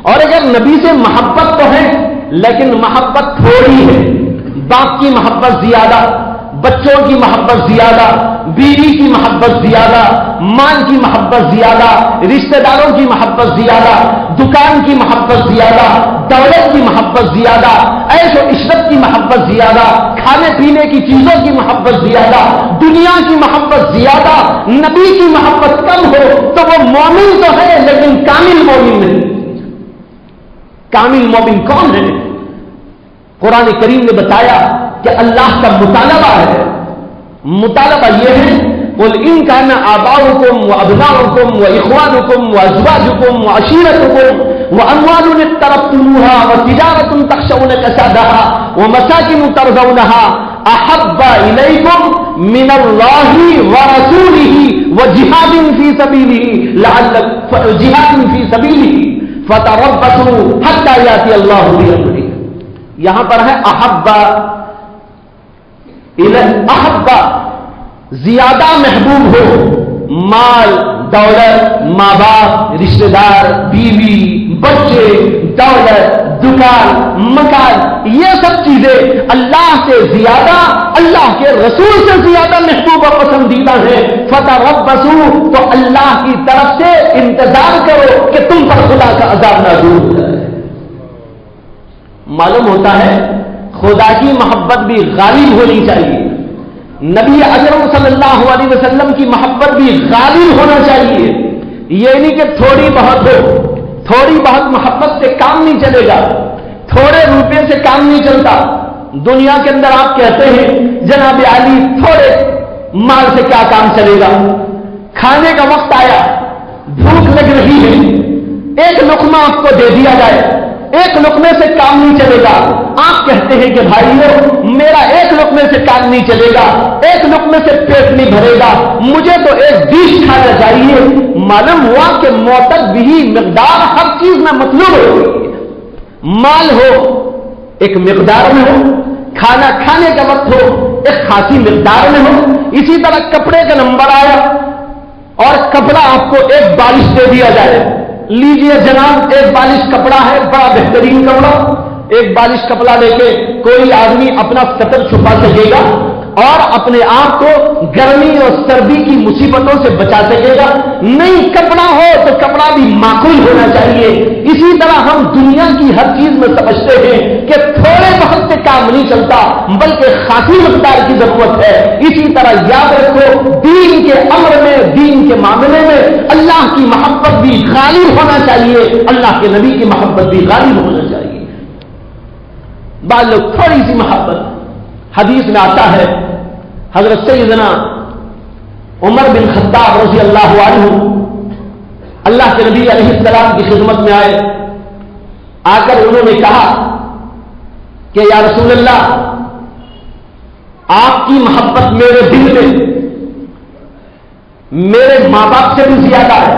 Speaker 1: اور اگر نبی سے محبت تو ہے لیکن محبت تھوڑی ہے، باپ کی محبت زیادہ، بچوں کی محبت زیادہ، بیوی کی محبت زیادہ، مال کی محبت زیادہ، رشتہ داروں کی محبت زیادہ، دکان کی محبت زیادہ، دولت کی محبت زیادہ، عیش و عشرت کی محبت زیادہ، کھانے پینے کی چیزوں کی محبت زیادہ، دنیا کی محبت زیادہ، نبی کی محبت کم ہو تو وہ مومن تو ہے لیکن کامل مومن نہیں. کامل مومن کون ہے؟ قرآن کریم نے بتایا کہ اللہ کا مطالبہ ہے. مطالبہ یہ ہے قل ان کان آباؤکم وابناؤکم واخوانکم وازواجکم وعشیرتکم واموال اقترفتموها وتجارة تخشون کسادها ومساکن ترضونها احب الیکم من اللہ ورسولہ وجہاد فی سبیلہ فتربصوا حتی یاتی اللہ بامرہ. یہاں پر ہے احبا زیادہ محبوب ہو، مال، دولت، ماں باپ، رشتہ دار، بیوی، بچے، دولت، دکان، مکان، یہ سب چیزیں اللہ سے زیادہ، اللہ کے رسول سے زیادہ محبوب اور پسندیدہ ہیں. فتربصوا تو اللہ کی طرف سے انتظار کرو کہ تم پر خدا کا عذاب نازل ہو جائے. معلوم ہوتا ہے خدا کی محبت بھی غالب ہونی چاہیے، نبی اکرم صلی اللہ علیہ وسلم کی محبت بھی غالب ہونا چاہیے. یہ نہیں کہ تھوڑی بہت ہو، تھوڑی بہت محبت سے کام نہیں چلے گا، تھوڑے روپے سے کام نہیں چلتا. دنیا کے اندر آپ کہتے ہیں جناب علی تھوڑے مال سے کیا کام چلے گا؟ کھانے کا وقت آیا، بھوک لگ رہی ہے، ایک لقمہ آپ کو دے دیا جائے، ایک لقمے سے کام نہیں چلے گا. آپ کہتے ہیں کہ بھائیو میرا ایک لقمے سے کام نہیں چلے گا، ایک لقمے سے پیٹ نہیں بھرے گا، مجھے تو ایک ڈش کھانا چاہیے. معلوم ہوا کہ معتد بھی مقدار ہر چیز میں مطلوب ہوگی. مال ہو ایک مقدار میں ہو، کھانا کھانے کا وقت ہو ایک خاصی مقدار میں ہو. اسی طرح کپڑے کا نمبر آیا اور کپڑا آپ کو ایک بالش دے دیا جائے، لیجئے جناب ایک بالش کپڑا ہے، بڑا بہترین کپڑا. ایک بالش کپڑا لے کے کوئی آدمی اپنا سطر چھپا سکے گا اور اپنے آپ کو گرمی اور سردی کی مصیبتوں سے بچا سکے گا؟ نہیں. کپڑا ہو تو کپڑا بھی معقول ہونا چاہیے. اسی طرح ہم دنیا کی ہر چیز میں سمجھتے ہیں کہ تھوڑے وقت سے کام نہیں چلتا بلکہ خاصی مقدار کی ضرورت ہے. اسی طرح یاد رکھو دین کے امر میں، دین کے معاملے میں اللہ کی محبت بھی غالب ہونا چاہیے، اللہ کے نبی کی محبت بھی غالب ہونا چاہیے. بعض لوگ تھوڑی سی محبت، حدیث میں آتا ہے حضرت سیدنا عمر بن خطاب رضی اللہ عنہ اللہ کے نبی علیہ السلام کی خدمت میں آئے. آ کر انہوں نے کہا کہ یا رسول اللہ آپ کی محبت میرے دل میں میرے ماں باپ سے بھی زیادہ ہے،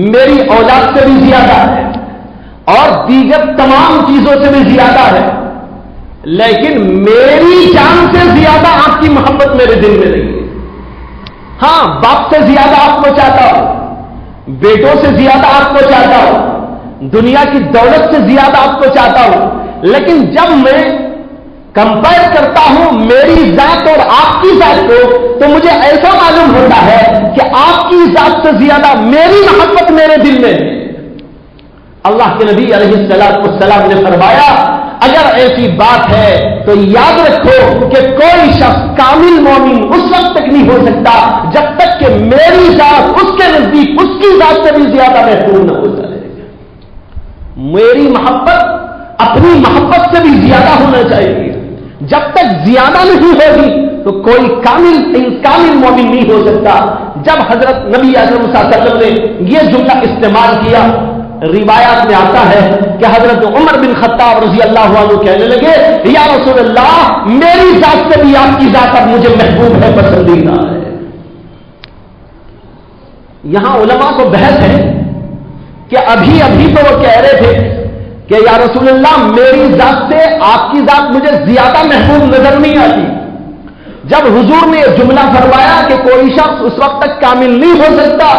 Speaker 1: میری اولاد سے بھی زیادہ ہے اور دیگر تمام چیزوں سے بھی زیادہ ہے، لیکن میری جان سے زیادہ آپ کی محبت میرے دل میں نہیں ہے. ہاں باپ سے زیادہ آپ کو چاہتا ہوں، بیٹوں سے زیادہ آپ کو چاہتا ہوں، دنیا کی دولت سے زیادہ آپ کو چاہتا ہوں، لیکن جب میں کمپیئر کرتا ہوں میری ذات اور آپ کی ذات کو تو مجھے ایسا معلوم ہوتا ہے کہ آپ کی ذات سے زیادہ میری محبت میرے دل میں ہے. اللہ کے نبی علیہ السلام نے فرمایا اگر ایسی بات ہے تو یاد رکھو کہ کوئی شخص کامل مومن اس وقت تک نہیں ہو سکتا جب تک کہ میری ذات اس کے نزدیک اس کی ذات سے بھی زیادہ محفوظ نہ ہو جائے. میری محبت اپنی محبت سے بھی زیادہ ہونا چاہیے. جب تک زیادہ نہیں ہوگی تو کوئی کامل مومن نہیں ہو سکتا. جب حضرت نبی اکرم صلی اللہ علیہ وسلم نے یہ جملہ استعمال کیا، روایات میں آتا ہے کہ حضرت عمر بن خطاب رضی اللہ عنہ کہنے لگے یا رسول اللہ میری ذات سے بھی آپ کی ذات اب مجھے محبوب ہے، پسندیدہ ہے. یہاں علماء کو بحث ہے کہ ابھی تو وہ کہہ رہے تھے کہ یا رسول اللہ میری ذات سے آپ کی ذات مجھے زیادہ محبوب نظر نہیں آتی. جب حضور نے یہ جملہ فرمایا کہ کوئی شخص اس وقت تک کامل نہیں ہو سکتا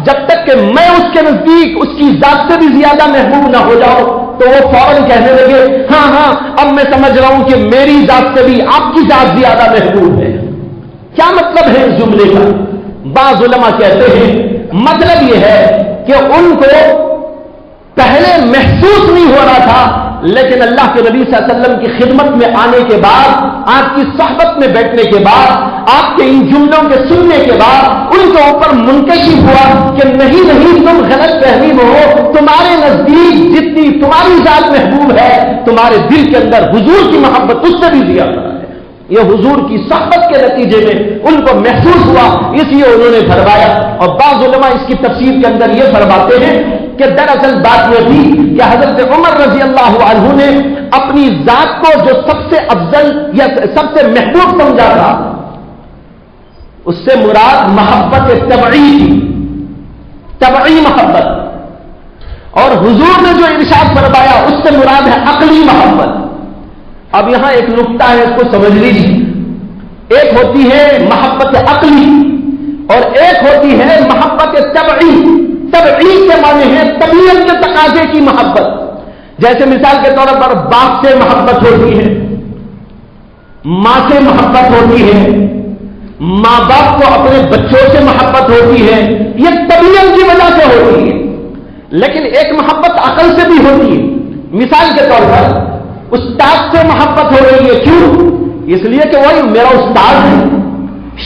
Speaker 1: جب تک کہ میں اس کے نزدیک اس کی ذات سے بھی زیادہ محبوب نہ ہو جاؤں، تو وہ فوراً کہنے لگے ہاں اب میں سمجھ رہا ہوں کہ میری ذات سے بھی آپ کی ذات زیادہ محبوب ہے. کیا مطلب ہے اس جملے کا؟ بعض علماء کہتے ہیں مطلب یہ ہے کہ ان کو پہلے محسوس نہیں ہو رہا تھا، لیکن اللہ کے نبی صلی اللہ علیہ وسلم کی خدمت میں آنے کے بعد، آپ کی صحبت میں بیٹھنے کے بعد، آپ کے ان جملوں کے سننے کے بعد ان کے اوپر منکشف ہوا کہ نہیں تم غلط فہمی میں ہو، تمہارے نزدیک جتنی تمہاری ذات محبوب ہے تمہارے دل کے اندر حضور کی محبت اس سے بھی زیادہ ہے. یہ حضور کی صحبت کے نتیجے میں ان کو محسوس ہوا، اس لیے انہوں نے فرمایا. اور بعض علماء اس کی تفسیر کے اندر یہ فرماتے ہیں کہ دراصل بات یہ تھی کہ حضرت عمر رضی اللہ عنہ نے اپنی ذات کو جو سب سے افضل یا سب سے محبوب سمجھا تھا، اس سے مراد محبت طبعی تھی، طبعی محبت. اور حضور نے جو ارشاد فرمایا اس سے مراد ہے عقلی محبت. اب یہاں ایک نقطہ ہے، اس کو سمجھ لیجیے. ایک ہوتی ہے محبت عقلی اور ایک ہوتی ہے محبت طبعی. طبعی کے معنی ہے طبیعت کے تقاضے کی محبت. جیسے مثال کے طور پر باپ سے محبت ہوتی ہے، ماں سے محبت ہوتی ہے، ماں باپ کو اپنے بچوں سے محبت ہوتی ہے، یہ طبیعت کی وجہ سے ہوتی ہے. لیکن ایک محبت عقل سے بھی ہوتی ہے. مثال کے طور پر استاد سے محبت ہو رہی ہے، کیوں؟ اس لیے کہ وہی میرا استاد ہے.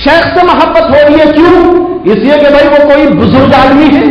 Speaker 1: شیخ سے محبت ہو رہی ہے، کیوں؟ اس لیے کہ بھائی وہ کوئی بزرگ آدمی ہے.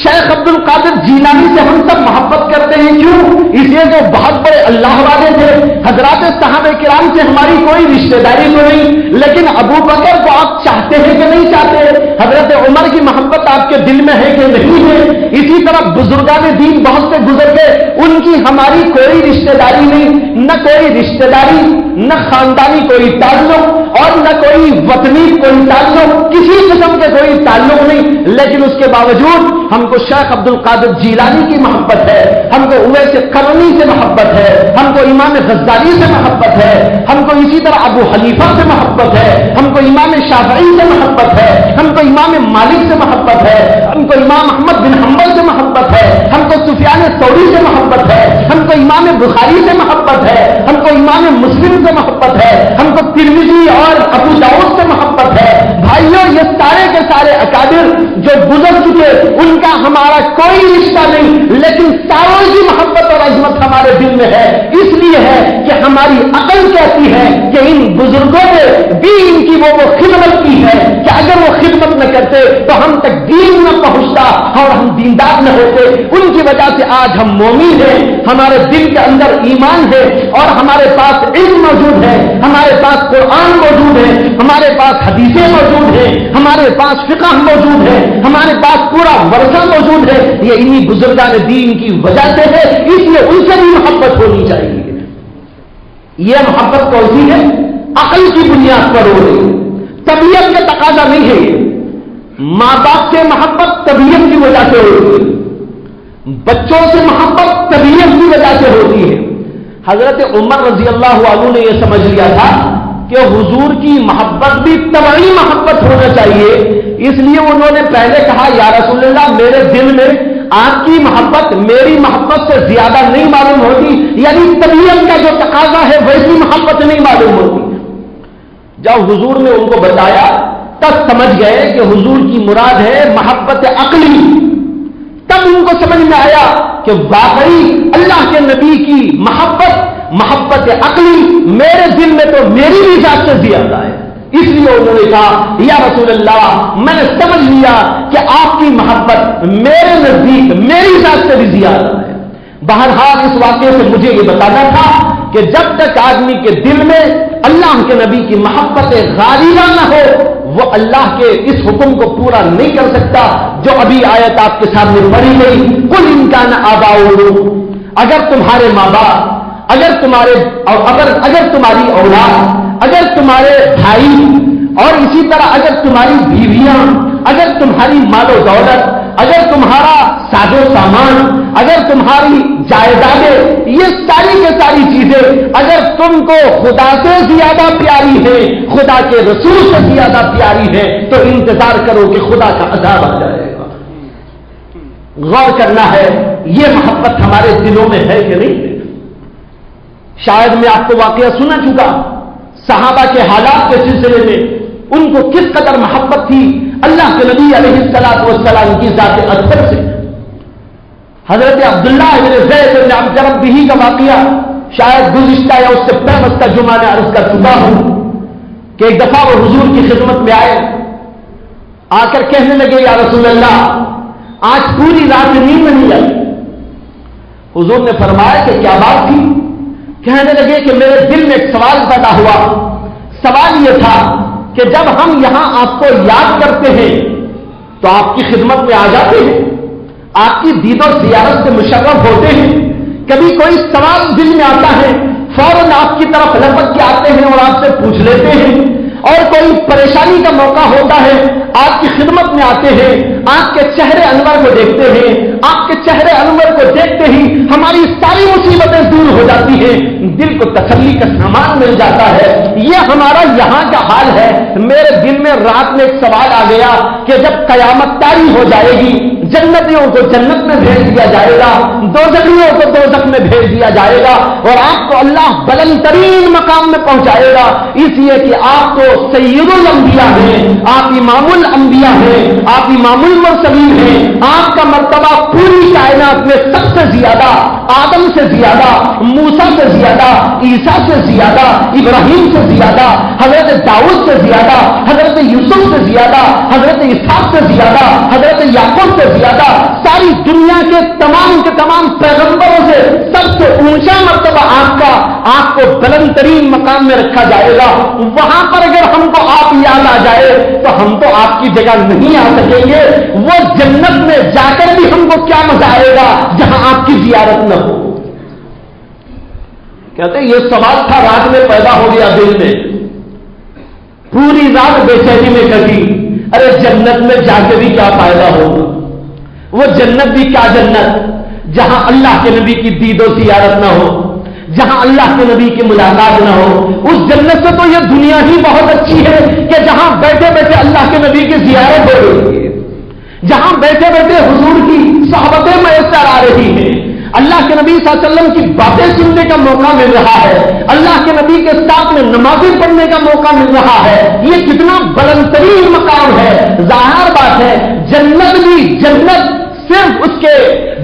Speaker 1: شیخ عبد القادر جیلانی سے ہم سب محبت کرتے ہیں، کیوں؟ اس لیے کہ بہت بڑے اللہ والے تھے. حضرات صحابہ کرام سے ہماری کوئی رشتہ داری تو نہیں، لیکن ابو بکر کو آپ چاہتے ہیں کہ نہیں چاہتے؟ حضرت عمر کی محبت آپ کے دل میں ہے کہ نہیں ہے؟ اسی طرح بزرگان دین بہت سے گزر گئے، ان کی ہماری کوئی رشتہ داری نہیں، نہ کوئی رشتہ داری، نہ خاندانی کوئی تعلق اور نہ کوئی وطنی کوئی تعلق، کسی قسم کے کوئی تعلق نہیں. لیکن اس کے باوجود ہم کو شیخ عبد القادر جیلانی کی محبت ہے، ہم کو اویس قرنی سے محبت ہے، ہم کو امام غزالی سے محبت ہے، ہم کو اسی طرح ابو حنیفہ سے محبت ہے، ہم کو امام شافعی سے محبت ہے، ہم کو امام مالک سے محبت ہے، ہم کو امام احمد بن حنبل سے محبت ہے، ہم کو سفیان ثوری سے محبت ہے، ہم کو امام بخاری سے محبت ہے، ہم کو امام مسلم سے محبت ہے، ہم کو ترمذی اور ابو داؤد سے محبت ہے. بھائیوں، یہ سارے کے سارے اکابر جو گزر چکے ان کا ہمارا کوئی رشتہ نہیں، لیکن ساروں کی محبت اور عظمت ہمارے دل میں ہے. اس لیے ہے کہ ہماری عقل کہتی ہے کہ ان بزرگوں نے بھی ان کی وہ خدمت کی ہے کہ اگر وہ خدمت نہ کرتے تو ہم تک دین نہ پہنچتا اور ہم دیندار نہ ہوتے. ان کی وجہ سے آج ہم مومن ہیں، ہمارے دل کے اندر ایمان ہے اور ہمارے پاس علم موجود ہے، ہمارے پاس قرآن موجود ہے، ہمارے پاس حدیثیں موجود ہیں، ہمارے پاس فقہ موجود ہے، ہمارے پاس پورا ورثہ موجود ہے. یہ انہی بزرگان دین کی وجہ سے ہے، اس لیے ان سے بھی محبت ہونی چاہیے. یہ محبت کون سی ہے؟ عقل کی بنیاد پر ہو رہی ہے، طبیعت کا تقاضا نہیں ہے. ماں باپ سے محبت طبیعت کی وجہ سے ہوتی ہے، بچوں سے محبت طبیعت کی وجہ سے ہوتی ہے. حضرت عمر رضی اللہ عنہ نے یہ سمجھ لیا تھا کہ حضور کی محبت بھی طبعی محبت ہونا چاہیے. اس لیے انہوں نے پہلے کہا یا رسول اللہ میرے دل میں آپ کی محبت میری محبت سے زیادہ نہیں معلوم ہوتی، یعنی طبیعت کا جو تقاضا ہے ویسی محبت نہیں معلوم ہوتی. جب حضور نے ان کو بتایا تب سمجھ گئے کہ حضور کی مراد ہے محبت عقلی. تب ان کو سمجھ میں آیا کہ واقعی اللہ کے نبی کی محبت عقلی میرے دل میں تو میری بھی ذات سے زیادہ ہے. اس لیے انہوں نے کہا یا رسول اللہ میں نے سمجھ لیا کہ آپ کی محبت میرے نزدیک میری ذات سے بھی زیادہ ہے. بہرحال اس واقعے سے مجھے یہ بتانا تھا کہ جب تک آدمی کے دل میں اللہ کے نبی کی محبت غالبہ نہ ہو وہ اللہ کے اس حکم کو پورا نہیں کر سکتا جو ابھی آیت آپ کے سامنے پڑھی گئی. قل ان کان آباؤکم، اگر تمہارے ماں باپ، اگر تمہاری اولاد، اگر تمہارے بھائی اور اسی طرح اگر تمہاری بیویاں، اگر تمہاری مال و دولت، اگر تمہارا ساز و سامان، اگر تمہاری جائیدادیں، یہ ساری کے ساری چیزیں اگر تم کو خدا سے زیادہ پیاری ہے، خدا کے رسول سے زیادہ پیاری ہے، تو انتظار کرو کہ خدا کا عذاب آ جائے گا۔ غور کرنا ہے یہ محبت ہمارے دلوں میں ہے کہ نہیں ہے۔ شاید میں آپ کو واقعہ سنا چکا صحابہ کے حالات کے سلسلے میں، ان کو کس قدر محبت تھی اللہ کے نبی علیہ الصلوۃ والسلام کی ذات اطہر سے۔ حضرت عبداللہ بن زید بن عبد ربہ کا واقعہ شاید گزشتہ یا اس سے پہلے کا جمعہ میں عرض کر چکا ہوں کہ ایک دفعہ وہ حضور کی خدمت میں آئے، آ کر کہنے لگے یا رسول اللہ آج پوری رات نیند نہیں آئی۔ حضور نے فرمایا کہ کیا بات تھی؟ کہنے لگے کہ میرے دل میں ایک سوال پیدا ہوا، سوال یہ تھا کہ جب ہم یہاں آپ کو یاد کرتے ہیں تو آپ کی خدمت میں آ جاتے ہیں، آپ کی دید و زیارت سے مشرف ہوتے ہیں، کبھی کوئی سوال دل میں آتا ہے فوراً آپ کی طرف لپک کے آتے ہیں اور آپ سے پوچھ لیتے ہیں، اور کوئی پریشانی کا موقع ہوتا ہے آپ کی خدمت میں آتے ہیں، آپ کے چہرے انور کو دیکھتے ہیں، آپ کے چہرے انور کو دیکھتے ہی ہماری ساری مصیبتیں دور ہو جاتی ہیں، دل کو تسلی کا سامان مل جاتا ہے۔ یہ ہمارا یہاں کا حال ہے۔ میرے دل میں رات میں ایک سوال آ گیا کہ جب قیامت طاری ہو جائے گی، جنتیوں کو جنت میں بھیج دیا جائے گا، دوزخیوں کو دوزخ میں بھیج دیا جائے گا، اور آپ کو اللہ بلند ترین مقام میں پہنچائے گا، اس لیے کہ آپ تو سید الانبیاء ہیں، آپ امام الانبیاء ہیں، آپ امام المرسلین ہیں، آپ کا مرتبہ پوری کائنات میں سب سے زیادہ، آدم سے زیادہ، موسیٰ سے زیادہ، عیسیٰ سے زیادہ، ابراہیم سے زیادہ، حضرت داؤد سے زیادہ، حضرت یوسف سے زیادہ، حضرت اسحاق سے زیادہ، حضرت یعقوب سے زیادہ، ساری دنیا کے تمام پیغمبروں سے سب سے اونچا مرتبہ آپ کا، آپ کو بلند ترین مقام میں رکھا جائے گا۔ وہاں پر اگر ہم کو آپ یاد آ جائے تو ہم تو آپ کی جگہ نہیں آ سکیں گے، وہ جنت میں جا کر بھی ہم کو کیا مزہ آئے گا جہاں آپ کی زیارت نہ ہو۔ کہتے ہیں یہ سوال تھا رات میں پیدا ہو گیا دل میں، پوری رات بے چینی میں کٹی، ارے جنت میں جا کے بھی کیا فائدہ ہوگا، وہ جنت بھی کیا جنت جہاں اللہ کے نبی کی دید و زیارت نہ ہو، جہاں اللہ کے نبی کی ملاقات نہ ہو۔ اس جنت سے تو یہ دنیا ہی بہت اچھی ہے کہ جہاں بیٹھے بیٹھے اللہ کے نبی کی زیارت ہو رہی ہے، جہاں بیٹھے بیٹھے حضور کی صحبتیں میسر آ رہی ہیں، اللہ کے نبی صلی اللہ علیہ وسلم کی باتیں سننے کا موقع مل رہا ہے، اللہ کے نبی کے ساتھ میں نمازیں پڑھنے کا موقع مل رہا ہے۔ یہ کتنا بلند ترین مقام ہے۔ ظاہر بات ہے جنت بھی جنت صرف اس کے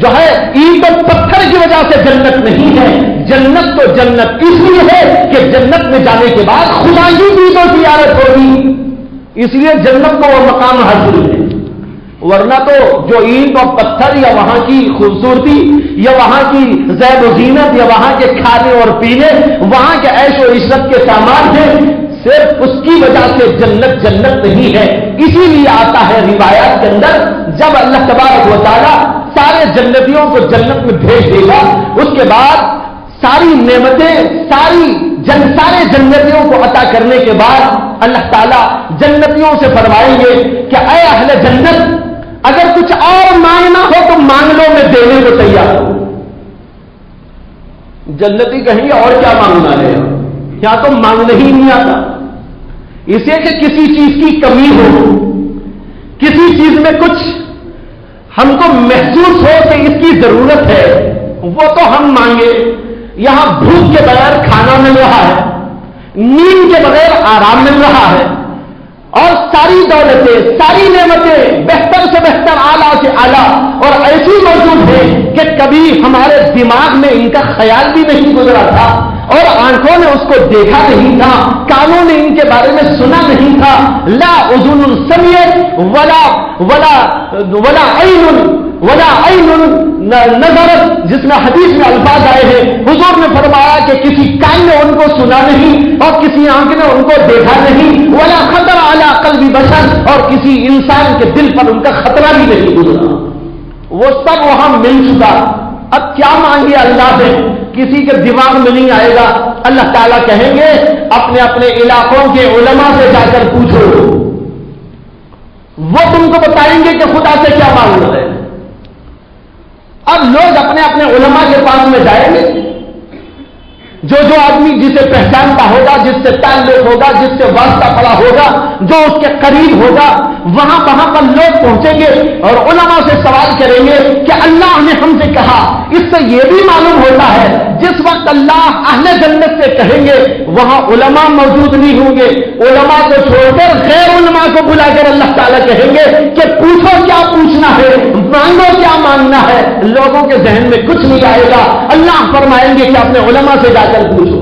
Speaker 1: جو ہے اینٹ اور پتھر کی وجہ سے جنت نہیں ہے، جنت تو جنت اس لیے ہے کہ جنت میں جانے کے بعد خدا کی دید و زیارت ہوگی، اس لیے جنت کو وہ مقام حاصل ہے۔ ورنہ تو جو اینٹ اور پتھر یا وہاں کی خوبصورتی یا وہاں کی زیب و زینت یا وہاں کے کھانے اور پینے، وہاں کے عیش و عشرت کے سامان ہیں، صرف اس کی وجہ سے جنت جنت نہیں ہے۔ اسی لیے آتا ہے روایات کے اندر جب اللہ تبارک و تعالیٰ سارے جنتیوں کو جنت میں بھیج دے گا، اس کے بعد ساری نعمتیں سارے جنتیوں کو عطا کرنے کے بعد اللہ تعالیٰ جنتیوں سے فرمائیں گے کہ اے اہل جنت اگر کچھ اور مانگنا ہو تو مانگ لو، میں دینے کو تیار ہوں۔ جنتی کہیں گے اور کیا مانگنا ہے، یہاں تو مانگنا ہی نہیں آتا، اسے کہ کسی چیز کی کمی ہو، کسی چیز میں کچھ ہم کو محسوس ہو کہ اس کی ضرورت ہے، وہ تو ہم مانگے۔ یہاں بھوک کے بغیر کھانا مل رہا ہے، نیند کے بغیر آرام مل رہا ہے، اور ساری دولتیں ساری نعمتیں بہتر سے بہتر اعلیٰ سے اعلیٰ اور ایسی موجود ہے کہ کبھی ہمارے دماغ میں ان کا خیال بھی نہیں گزرا تھا، اور آنکھوں نے اس کو دیکھا نہیں تھا، کانوں نے ان کے بارے میں سنا نہیں تھا۔ لا اذن سمعت ولا عین نظرت، جس میں حدیث میں الفاظ آئے ہیں، حضور نے فرمایا کہ کسی کان نے ان کو سنا نہیں اور کسی آنکھ نے ان کو دیکھا نہیں، ولا خطر علی قلب بشر، اور کسی انسان کے دل پر ان کا خطرہ بھی نہیں گزرا، وہ سب وہاں مل چکا۔ اب کیا مانگے اللہ سے، کسی کے دماغ میں نہیں آئے گا۔ اللہ تعالیٰ کہیں گے اپنے اپنے علاقوں کے علماء سے جا کر پوچھو، وہ تم کو بتائیں گے کہ خدا سے کیا مانگنا ہے۔ اب لوگ اپنے اپنے علماء کے پاس میں جائیں گے، جو آدمی جسے پہچانتا ہوگا، جس سے تعلق ہوگا، جس سے واسطہ پڑا ہوگا، جو اس کے قریب ہوگا، وہاں پر لوگ پہنچیں گے اور علماء سے سوال کریں گے کہ اللہ نے ہم سے کہا۔ اس سے یہ بھی معلوم ہوتا ہے جس وقت اللہ اہل جنت سے کہیں گے وہاں علماء موجود نہیں ہوں گے، علماء کو چھوڑ کر غیر علماء کو بلا کر اللہ تعالیٰ کہیں گے کہ پوچھو کیا پوچھنا ہے، مانگو کیا مانگنا ہے۔ لوگوں کے ذہن میں کچھ نہیں آئے گا، اللہ فرمائیں گے کہ اپنے علماء سے جا کر پوچھو۔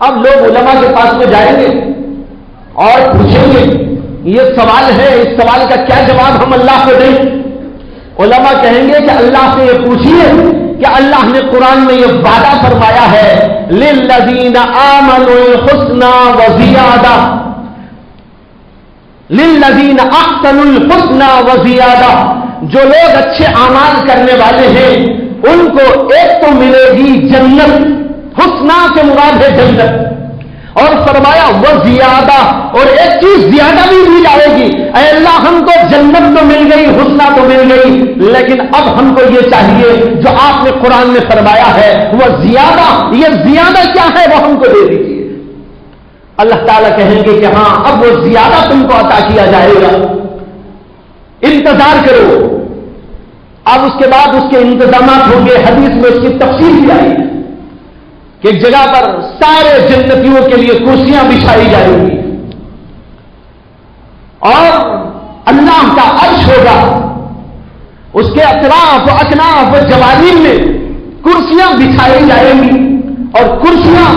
Speaker 1: اب لوگ علماء کے پاس میں جائیں گے اور پوچھیں گے یہ سوال ہے، اس سوال کا کیا جواب ہم اللہ کو دیں؟ علماء کہیں گے کہ اللہ سے یہ پوچھیے کہ اللہ نے قرآن میں یہ وعدہ فرمایا ہے للذین آمنوا الحسنى وزیادہ، للذین احسنوا الحسنى وزیادہ، جو لوگ اچھے اعمال کرنے والے ہیں ان کو ایک تو ملے گی جنت، حسنہ سے مراد ہے جنت، اور فرمایا وہ زیادہ، اور ایک چیز زیادہ بھی دی جائے گی۔ اے اللہ ہم کو جنت تو مل گئی، حسنہ تو مل گئی، لیکن اب ہم کو یہ چاہیے جو آپ نے قرآن میں فرمایا ہے وہ زیادہ، یہ زیادہ کیا ہے وہ ہم کو دے دیجیے۔ اللہ تعالیٰ کہیں گے کہ ہاں اب وہ زیادہ تم کو عطا کیا جائے گا، انتظار کرو۔ اب اس کے بعد اس کے انتظامات ہوں گے، حدیث میں اس کی تفصیل بھی آئی ہے کہ ایک جگہ پر سارے جنتیوں کے لیے کرسیاں بچھائی جائیں گی اور اللہ کا عرش ہوگا، اس کے اطراف و اکناف و جوانب میں کرسیاں بچھائی جائیں گی، اور کرسیاں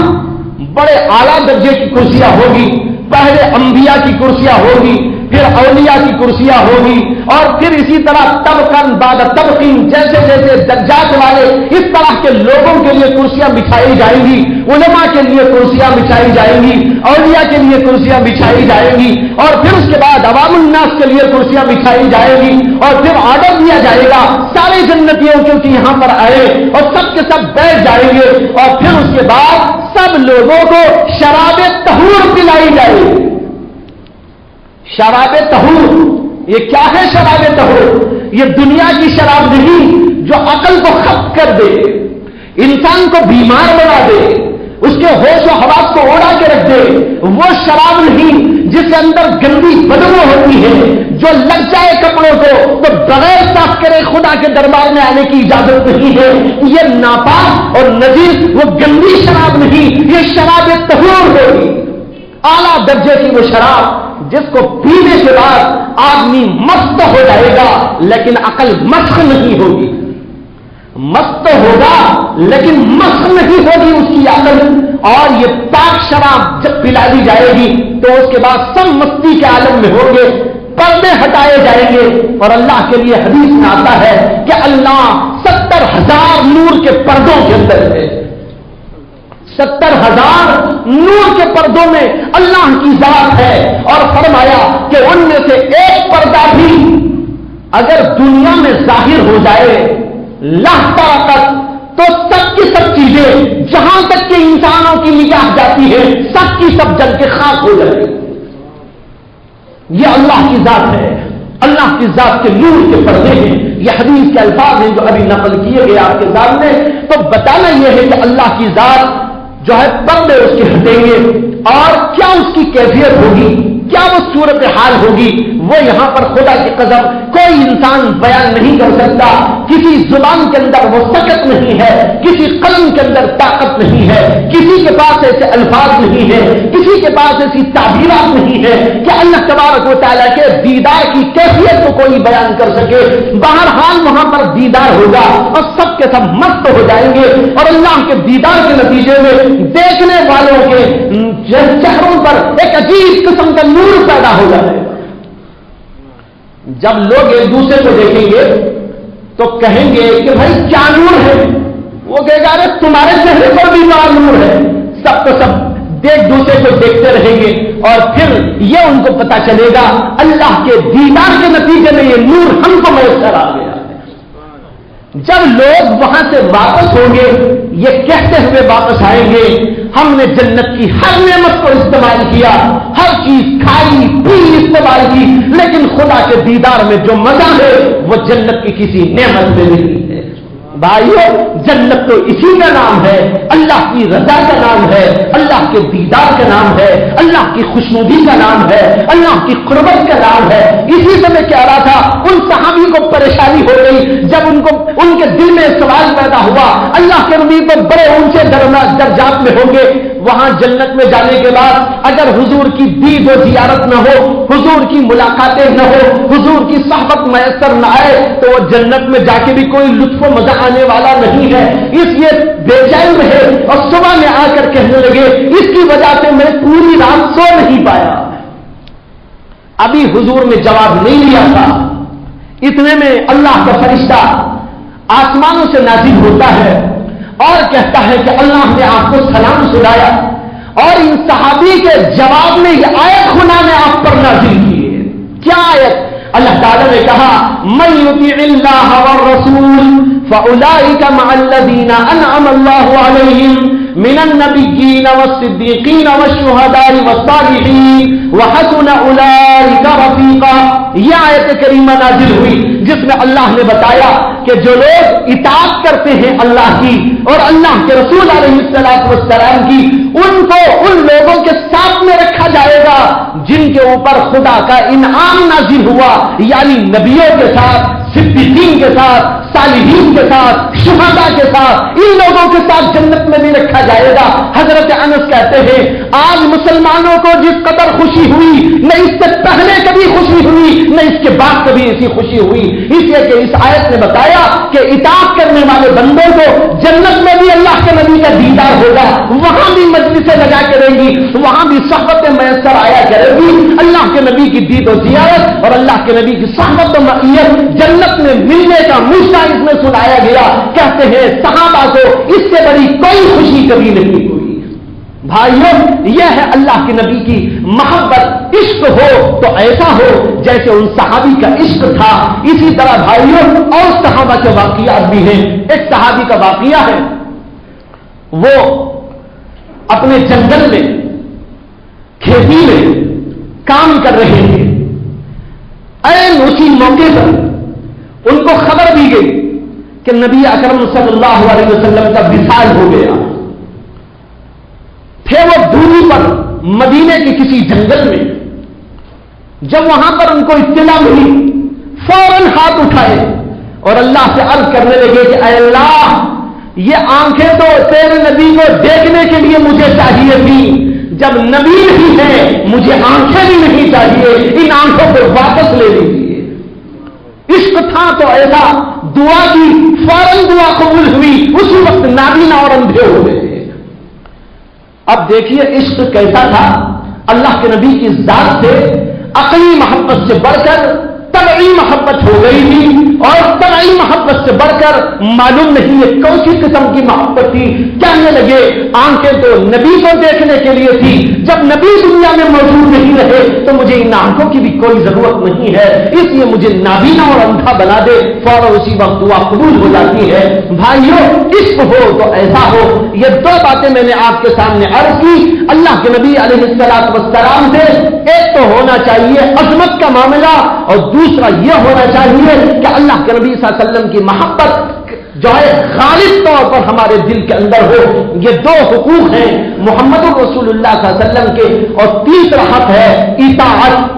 Speaker 1: بڑے اعلیٰ درجے کی کرسیاں ہوگی۔ پہلے انبیاء کی کرسیاں ہوگی، پھر اولیاء کی کرسیاں ہوگی، اور پھر اسی طرح طبقاً بعد طبقین، جیسے جیسے درجات والے اس طرح کے لوگوں کے لیے کرسیاں بچھائی جائیں گی۔ علماء کے لیے کرسیاں بچھائی جائیں گی، اولیاء کے لیے کرسیاں بچھائی جائیں گی، اور پھر اس کے بعد عوام الناس کے لیے کرسیاں بچھائی جائیں گی، اور پھر آرڈر دیا جائے گا سارے جنتیوں کیونکہ یہاں پر آئے اور سب کے سب بیٹھ جائیں گے، اور پھر اس کے بعد سب لوگوں کو شراب طہور پلائی جائے گی۔ شراب طہور، یہ کیا ہے شراب طہور؟ یہ دنیا کی شراب نہیں جو عقل کو ختم کر دے، انسان کو بیمار بنا دے، اس کے ہوش و حواس کو اڑا کے رکھ دے، وہ شراب نہیں جس کے اندر گندی بدبو ہوتی ہے، جو لگ جائے کپڑوں کو تو بغیر صاف کرے خدا کے دربار میں آنے کی اجازت نہیں ہے۔ یہ ناپاک اور نجیس وہ گندی شراب نہیں، یہ شراب طہور ہوگی، اعلیٰ درجے کی وہ شراب جس کو پینے کے بعد آدمی مست ہو جائے گا لیکن عقل مشق نہیں ہوگی، مست ہوگا لیکن مشق نہیں ہوگی اس کی عقل۔ اور یہ پاک شراب جب پلا دی جائے گی تو اس کے بعد سب مستی کے عالم میں ہوں گے، پردے ہٹائے جائیں گے، اور اللہ کے لیے حدیث میں آتا ہے کہ اللہ 70,000 نور کے پردوں کے اندر ہے، 70,000 نور کے پردوں میں اللہ کی ذات ہے، اور فرمایا کہ ان میں سے ایک پردہ بھی اگر دنیا میں ظاہر ہو جائے لاہتا تک تو سب کی سب چیزیں جہاں تک کہ انسانوں کی نگاہ جاتی ہے سب کی سب جل کے خاک ہو جائے۔ یہ اللہ کی ذات ہے، اللہ کی ذات کے نور کے پردے ہیں، یہ حدیث کے الفاظ ہیں جو ابھی نقل کیے گئے آپ کے سامنے۔ تو بتانا یہ ہے کہ اللہ کی ذات جو ہے پردے اس کے ہٹیں گے، اور کیا اس کی کیفیت ہوگی، کیا وہ صورت حال ہوگی، وہ یہاں پر خدا کی قسم کوئی انسان بیان نہیں کر سکتا۔ کسی زبان کے اندر وہ سکت نہیں ہے، کسی قلم کے اندر طاقت نہیں ہے، کسی کے پاس ایسے الفاظ نہیں ہے، کسی کے پاس ایسی تعبیرات نہیں ہے کہ اللہ تبارک و تعالیٰ کے دیدار کی کیفیت کو کوئی بیان کر سکے۔ بہرحال وہاں پر دیدار ہوگا اور سب کے سب مست ہو جائیں گے، اور اللہ کے دیدار کے نتیجے میں دیکھنے والوں کے چہروں پر ایک عجیب قسم کا نور پیدا ہو جائے گا۔ جب لوگ ایک دوسرے کو دیکھیں گے تو کہیں گے کہ بھائی کیا نور ہے، وہ کہے گا ارے تمہارے چہرے پر بھی بڑا نور ہے۔ سب کو سب ایک دوسرے کو دیکھتے رہیں گے، اور پھر یہ ان کو پتا چلے گا اللہ کے دیدار کے نتیجے میں یہ نور ہم کو میسر آ گیا۔ جب لوگ وہاں سے واپس ہوں گے یہ کہتے ہوئے واپس آئیں گے ہم نے جنت کی ہر نعمت کو استعمال کیا، ہر چیز کھائی پی استعمال کی، لیکن خدا کے دیدار میں جو مزہ ہے وہ جنت کی کسی نعمت میں نہیں ہے۔ بھائیو جنت تو اسی کا نام ہے، اللہ کی رضا کا نام ہے، اللہ کے دیدار کا نام ہے، اللہ کی خوشنودی کا نام ہے، اللہ کی قربت کا نام ہے۔ اسی سے میں کہہ رہا تھا ان صحابی کو پریشانی ہو گئی جب ان کے دل میں سوال پیدا ہوا، اللہ کے نبی تو بڑے اونچے درجات میں ہوں گے، وہاں جنت میں جانے کے بعد اگر حضور کی دید و زیارت نہ ہو، حضور کی ملاقاتیں نہ ہو، حضور کی صحبت میسر نہ آئے تو وہ جنت میں جا کے بھی کوئی لطف و مزہ آنے والا نہیں ہے۔ اس لیے بے چین رہے اور صبح میں آ کر کہنے لگے اس کی وجہ سے میں پوری رات سو نہیں پایا۔ ابھی حضور نے جواب نہیں لیا تھا، اتنے میں اللہ کا فرشتہ آسمانوں سے نازل ہوتا ہے اور کہتا ہے کہ اللہ نے آپ کو سلام سنایا، اور ان صحابی کے جواب میں یہ آیت خدا نے آپ پر نازل کی ہے۔ کیا آیت؟ اللہ تعالیٰ نے کہا من یطع اللہ والرسول فاولئک مع الذین انعم اللہ علیہم من النبیین والصدیقین والشہداء والصالحین وحسن اولئک رفیقا۔ یہ آیت کریمہ نازل ہوئی جس میں اللہ نے بتایا کہ جو لوگ اطاعت کرتے ہیں اللہ کی اور اللہ کے رسول علیہ السلام کی، ان کو ان لوگوں کے ساتھ میں رکھا جائے گا جن کے اوپر خدا کا انعام نازل ہوا، یعنی نبیوں کے ساتھ، صدیقین کے ساتھ، صالحین کے ساتھ، شہداء کے ساتھ، ان لوگوں کے ساتھ جنت میں بھی رکھا جائے گا۔ حضرت انس کہتے ہیں آج مسلمانوں کو جس قدر خوشی ہوئی نہ اس سے پہلے کبھی خوشی ہوئی نہ اس کے بعد کبھی ایسی خوشی ہوئی، اس لیے کہ اس آیت نے بتایا کہ اطاعت کرنے والے بندوں کو جنت میں بھی اللہ کے نبی کا دیدار ہوگا، وہاں بھی مجلسیں لگا کریں گی، وہاں بھی صحبت میسر آیا کرے گی، اللہ کے نبی کی دید و زیارت اور اللہ کے نبی کی صحبت و معیت جنت میں ملنے کا مجھا اس میں سنایا گیا۔ کہتے ہیں صحابہ کو اس سے بڑی کوئی خوشی کبھی نہیں ہوئی۔ بھائیوں یہ ہے اللہ کے نبی کی محبت، عشق ہو تو ایسا ہو جیسے ان صحابی کا عشق تھا۔ اسی طرح بھائیوں اور صحابہ کے واقعات بھی ہیں۔ ایک صحابی کا واقعہ ہے، وہ اپنے جنگل میں کھیتی میں کام کر رہے تھے، عین اسی موقع پر ان کو خبر دی گئی کہ نبی اکرم صلی اللہ علیہ وسلم کا وصال ہو گیا۔ تھے وہ دوری پر مدینے کے کسی جنگل میں، جب وہاں پر ان کو اطلاع ملی فوراً ہاتھ اٹھائے اور اللہ سے عرض کرنے لگے کہ اے اللہ یہ آنکھیں تو تیرے نبی کو دیکھنے کے لیے مجھے چاہیے تھی، جب نبی نہیں ہے مجھے آنکھیں بھی نہیں چاہیے، ان آنکھوں کو واپس لے لیجیے۔ عشق تھا تو ایسا، دعا کی فوراً دعا قبول ہوئی، اسی وقت نابینا اور اندھے ہو گئے۔ اب دیکھیے عشق کیسا تھا، اللہ کے نبی کی ذات سے عقلی محبت سے بڑھ کر طبعی محبت ہو گئی تھی، اور طبعی محبت سے بڑھ کر معلوم نہیں ہے کون سی قسم کی محبت تھی۔ کہنے لگے آنکھیں تو نبی کو دیکھنے کے لیے تھی، جب نبی دنیا میں موجود نہیں رہے تو مجھے ان آنکھوں کی بھی کوئی ضرورت نہیں ہے، اس لیے مجھے نابینا اور اندھا بنا دے۔ فوراً اسی وقت دعا قبول ہو جاتی ہے۔ بھائیوں عشق ہو تو ایسا ہو۔ یہ دو باتیں میں نے آپ کے سامنے عرض کی اللہ کے نبی علیہ السلام سے۔ ایک تو ہونا چاہیے عظمت کا معاملہ، اور دوسرا یہ ہونا چاہیے کہ اللہ کے نبی صلی اللہ علیہ وسلم کی محبت جو ہے غالب طور پر ہمارے دل کے اندر ہو۔ یہ دو حقوق ہیں محمد رسول اللہ صلی اللہ علیہ وسلم کے، اور تیسرا حق ہے اطاعت۔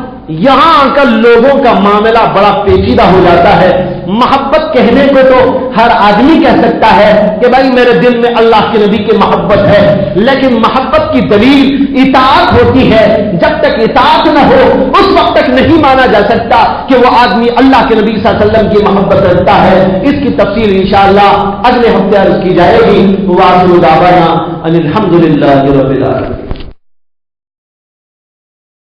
Speaker 1: یہاں آ کر لوگوں کا معاملہ بڑا پیچیدہ ہو جاتا ہے۔ محبت کہنے کو تو ہر آدمی کہہ سکتا ہے کہ بھائی میرے دل میں اللہ کے نبی کی محبت ہے، لیکن محبت کی دلیل اطاعت ہوتی ہے۔ جب تک اطاعت نہ ہو اس وقت تک نہیں مانا جا سکتا کہ وہ آدمی اللہ کے نبی صلی اللہ علیہ وسلم کی محبت رکھتا ہے۔ اس کی تفصیل انشاءاللہ اگلے ہفتے عرض کی جائے گی۔ وآخر دعوانا ان الحمد للہ رب العالمین۔